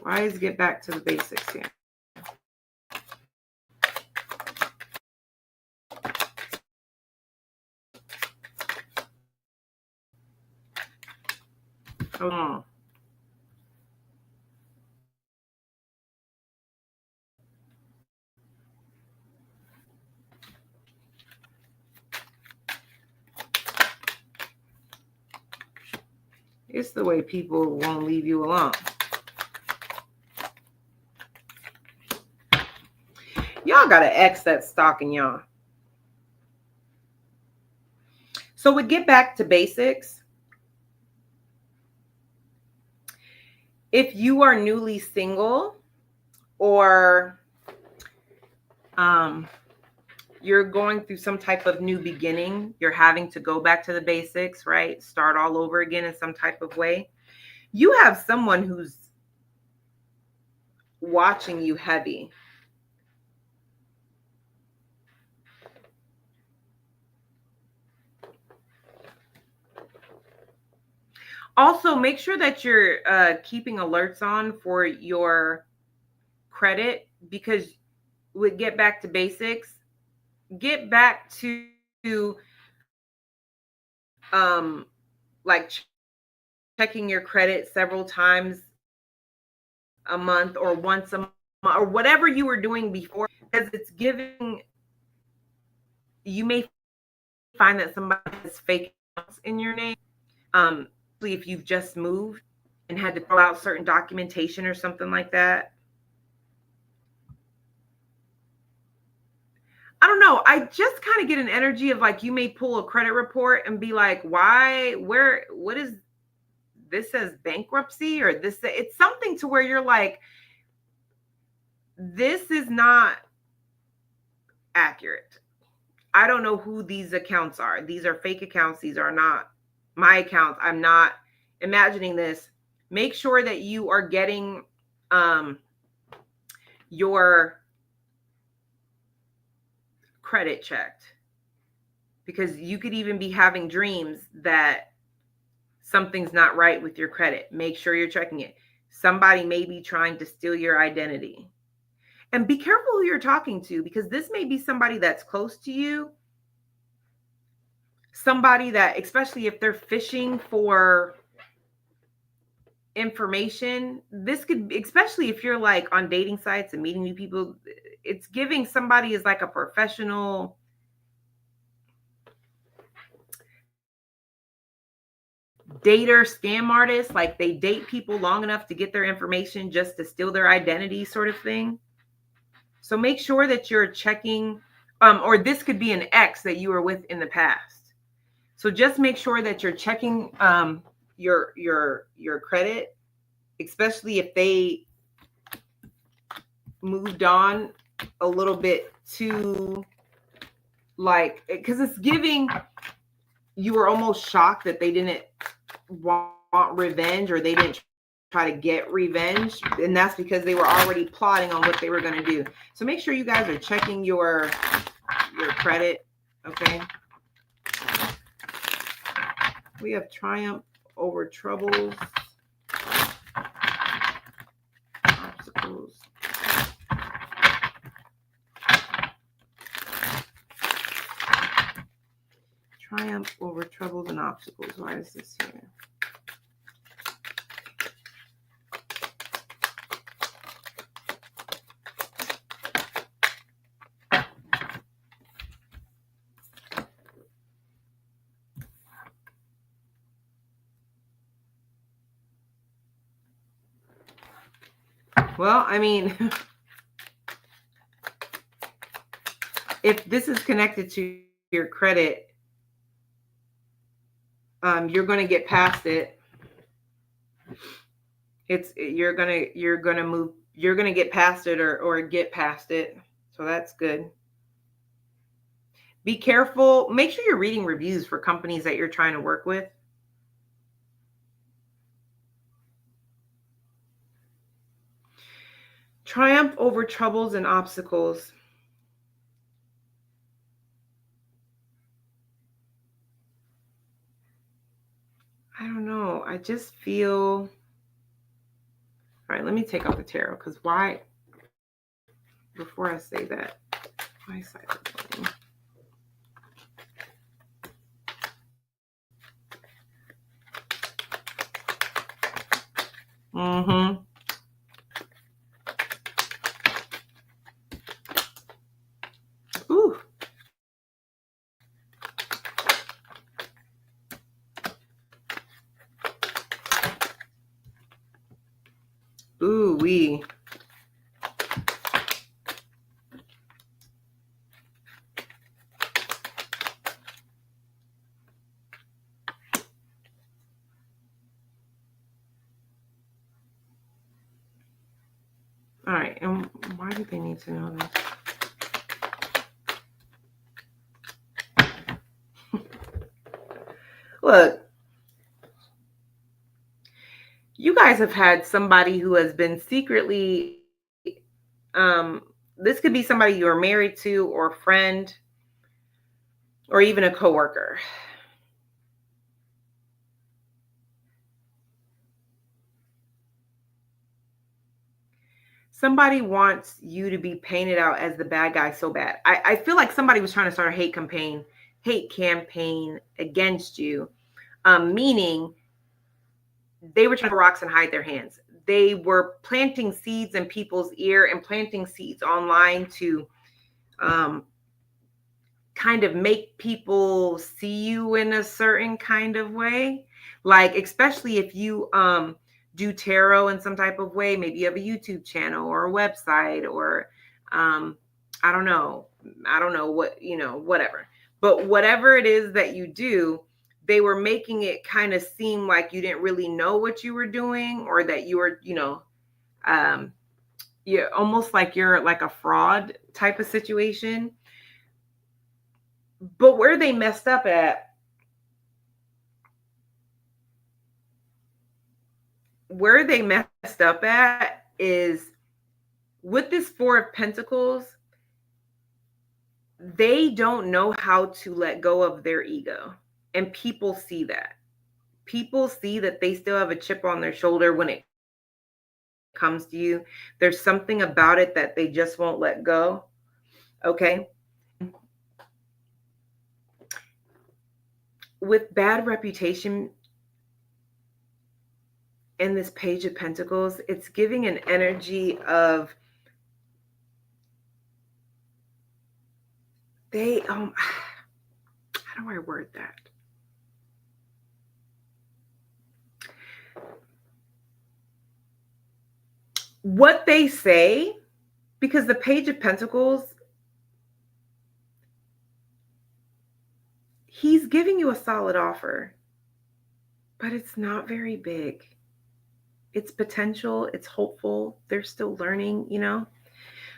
Why is get back to the basics here? Oh. It's the way people won't leave you alone. Y'all got an ex that's stalking y'all. So we get back to basics. If you are newly single or you're going through some type of new beginning, you're having to go back to the basics, right? Start all over again in some type of way. You have someone who's watching you heavy. Also, make sure that you're keeping alerts on for your credit because we get back to basics. Get back to like checking your credit several times a month or once a month or whatever you were doing before, because it's giving, you may find that somebody has fake accounts in your name. If you've just moved and had to fill out certain documentation or something like that. I don't know. I just kind of get an energy of like you may pull a credit report and be like, why, where, what is this, says bankruptcy or this, it's something to where you're like, this is not accurate. I don't know who these accounts are. These are fake accounts. These are not my accounts. I'm not imagining this. Make sure that you are getting your credit checked, because you could even be having dreams that something's not right with your credit. Make sure you're checking it. Somebody may be trying to steal your identity. And be careful who you're talking to, because this may be somebody that's close to you. Somebody that, especially if they're fishing for information, this could, especially if you're like on dating sites and meeting new people, it's giving somebody is like a professional dater, scam artist. Like they date people long enough to get their information just to steal their identity, sort of thing. So make sure that you're checking, or this could be an ex that you were with in the past. So just make sure that you're checking your credit, especially if they moved on a little bit too, like, because it's giving you were almost shocked that they didn't want revenge, or they didn't try to get revenge, and that's because they were already plotting on what they were going to do. So make sure you guys are checking your credit. Okay, we have triumph over troubles, obstacles. Triumph over troubles and obstacles. Why is this here? Well, I mean, if this is connected to your credit, you're going to get past it. You're going to get past it, or get past it. So that's good. Be careful. Make sure you're reading reviews for companies that you're trying to work with. Triumph over troubles and obstacles. I don't know. I just feel... All right, let me take out the tarot, because why... Before I say that, why silent? Mm-hmm. Ooh. Ooh wee. All right, and why do they need to know this? Look, you guys have had somebody who has been secretly, this could be somebody you're married to, or a friend, or even a coworker. Somebody wants you to be painted out as the bad guy so bad. I feel like somebody was trying to start a hate campaign against you, meaning they were trying to rocks and hide their hands. They were planting seeds in people's ear and planting seeds online to kind of make people see you in a certain kind of way. Like, especially if you do tarot in some type of way, maybe you have a YouTube channel or a website, or I don't know what, whatever. But whatever it is that you do, they were making it kind of seem like you didn't really know what you were doing, or that you were, you're almost like you're like a fraud type of situation. But where they messed up at where they messed up at is with this Four of Pentacles, they don't know how to let go of their ego. And people see that. People see that they still have a chip on their shoulder when it comes to you. There's something about it that they just won't let go. Okay. With bad reputation in this Page of Pentacles, it's giving an energy of they, how do I word that? What they say, because the Page of Pentacles, he's giving you a solid offer, but it's not very big. It's potential, it's hopeful, they're still learning, you know?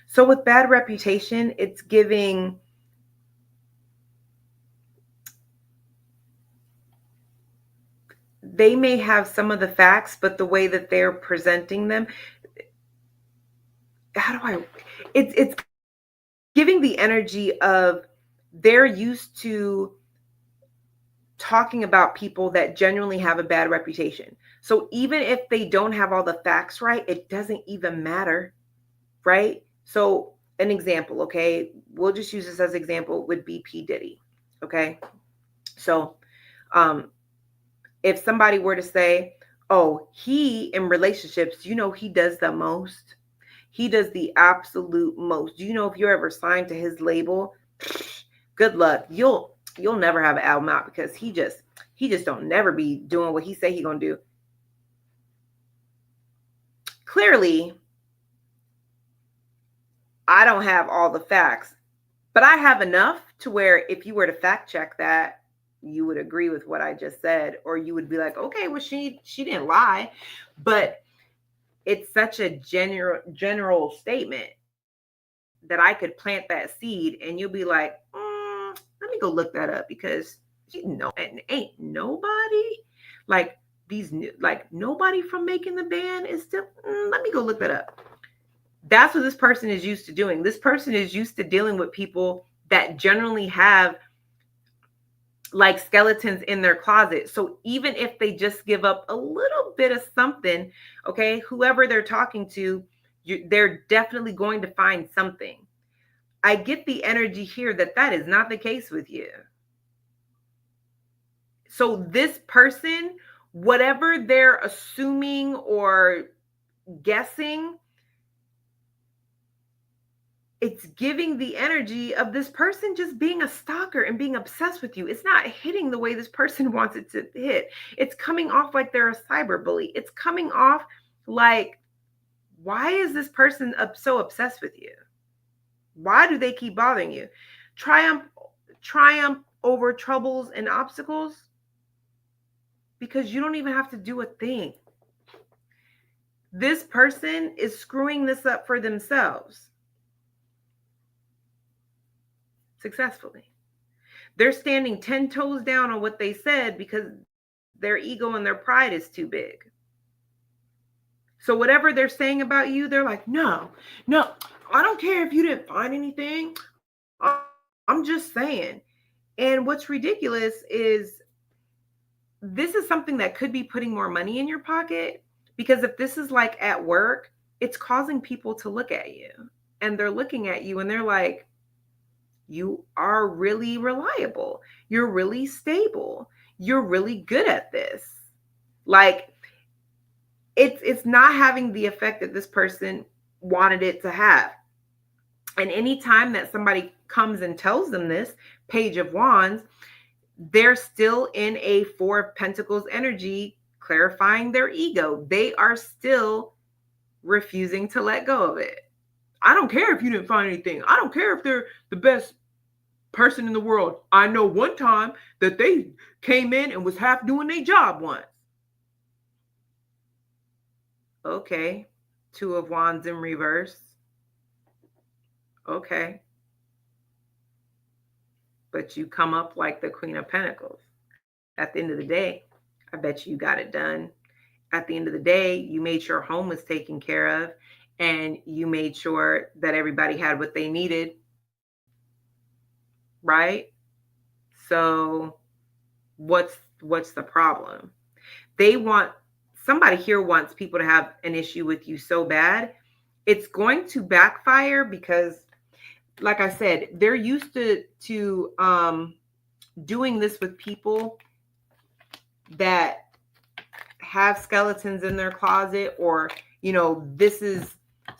So with bad reputation, it's giving they may have some of the facts, but the way that they're presenting them, it's giving the energy of they're used to talking about people that genuinely have a bad reputation. So even if they don't have all the facts right, it doesn't even matter, right? So an example, okay? We'll just use this as an example would be P. Diddy, okay? So if somebody were to say, oh, he in relationships, you know, he does the most. He does the absolute most. Do you know if you're ever signed to his label, good luck. You'll never have an album out because he just don't never be doing what he say he gonna do. Clearly, I don't have all the facts, but I have enough to where if you were to fact check that, you would agree with what I just said, or you would be like, okay, well, she didn't lie. But it's such a general statement that I could plant that seed and you'll be like, let me go look that up because you know, and ain't nobody like these like nobody from Making the Band is still let me go look that up. That's what this person is used to doing. This person is used to dealing with people that generally have like skeletons in their closet. So even if they just give up a little bit of something, okay, whoever they're talking to, they're definitely going to find something. I get the energy here that that is not the case with you. So this person, whatever they're assuming or guessing, it's giving the energy of this person just being a stalker and being obsessed with you. It's not hitting the way this person wants it to hit. It's coming off like they're a cyber bully. It's coming off like, why is this person so obsessed with you? Why do they keep bothering you? Triumph over troubles and obstacles because you don't even have to do a thing. This person is screwing this up for themselves successfully. They're standing 10 toes down on what they said because their ego and their pride is too big. So whatever they're saying about you, they're like, no, I don't care if you didn't find anything. I'm just saying. And what's ridiculous is this is something that could be putting more money in your pocket because if this is like at work, it's causing people to look at you and they're looking at you and they're like, you are really reliable. You're really stable. You're really good at this. Like it's not having the effect that this person wanted it to have. And anytime that somebody comes and tells them this, Page of Wands, they're still in a Four of Pentacles energy, clarifying their ego. They are still refusing to let go of it. I don't care if you didn't find anything. I don't care if they're the best person in the world. I know one time that they came in and was half doing their job once. Okay. Two of Wands in reverse. Okay. But you come up like the Queen of Pentacles. At the end of the day, I bet you got it done. at the end of the day, you made sure home was taken care of and you made sure that everybody had what they needed, right? So what's the problem? They want somebody here wants people to have an issue with you so bad. It's going to backfire because like I said, they're used to doing this with people that have skeletons in their closet, or this is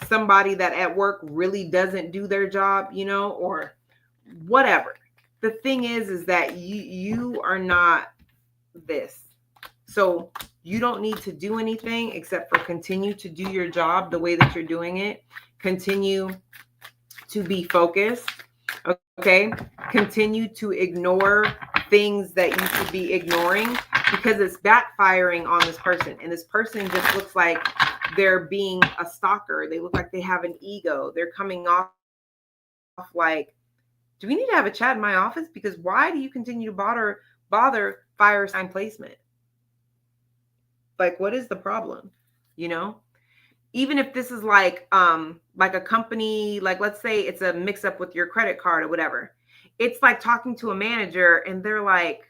somebody that at work really doesn't do their job, or whatever. The thing is that you are not this. So you don't need to do anything except for continue to do your job the way that you're doing it. Continue to be focused. Okay. Continue to ignore things that you should be ignoring because it's backfiring on this person. And this person just looks like they're being a stalker. They look like they have an ego. They're coming off like, do we need to have a chat in my office? Because why do you continue to bother fire sign placement? Like, what is the problem? Even if this is like a company, like let's say it's a mix up with your credit card or whatever. It's like talking to a manager and they're like,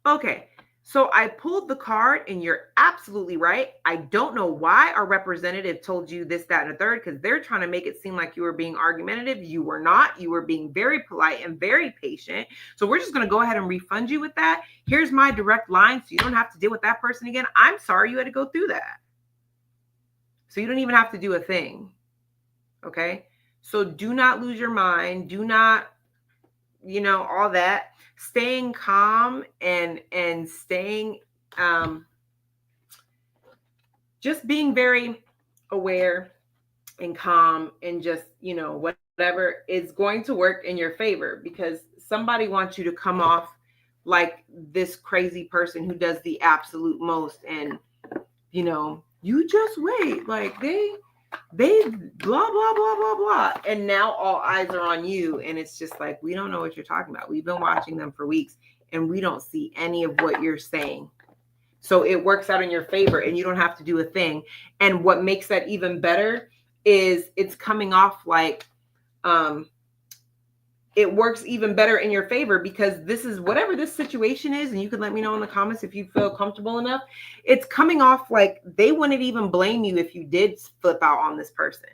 okay, so I pulled the card and you're absolutely right. I don't know why our representative told you this, that, and a third, because they're trying to make it seem like you were being argumentative. You were not. You were being very polite and very patient. So we're just going to go ahead and refund you with that. Here's my direct line so you don't have to deal with that person again. I'm sorry you had to go through that. So you don't even have to do a thing. Okay? So do not lose your mind. Do not, all that. Staying calm and staying just being very aware and calm and just whatever is going to work in your favor, because somebody wants you to come off like this crazy person who does the absolute most, and you just wait, like they blah blah blah blah blah, and now all eyes are on you, and it's just like, we don't know what you're talking about. We've been watching them for weeks and we don't see any of what you're saying. So it works out in your favor and you don't have to do a thing. And what makes that even better is it's coming off like it works even better in your favor, because this is whatever this situation is, and you can let me know in the comments if you feel comfortable enough. It's coming off like they wouldn't even blame you if you did flip out on this person.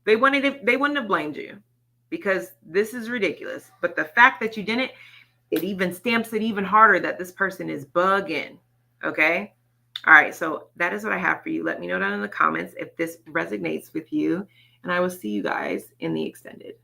They wouldn't have blamed you, because this is ridiculous. But the fact that you didn't, it even stamps it even harder that this person is bugging. Okay. All right. So that is what I have for you. Let me know down in the comments if this resonates with you, and I will see you guys in the extended.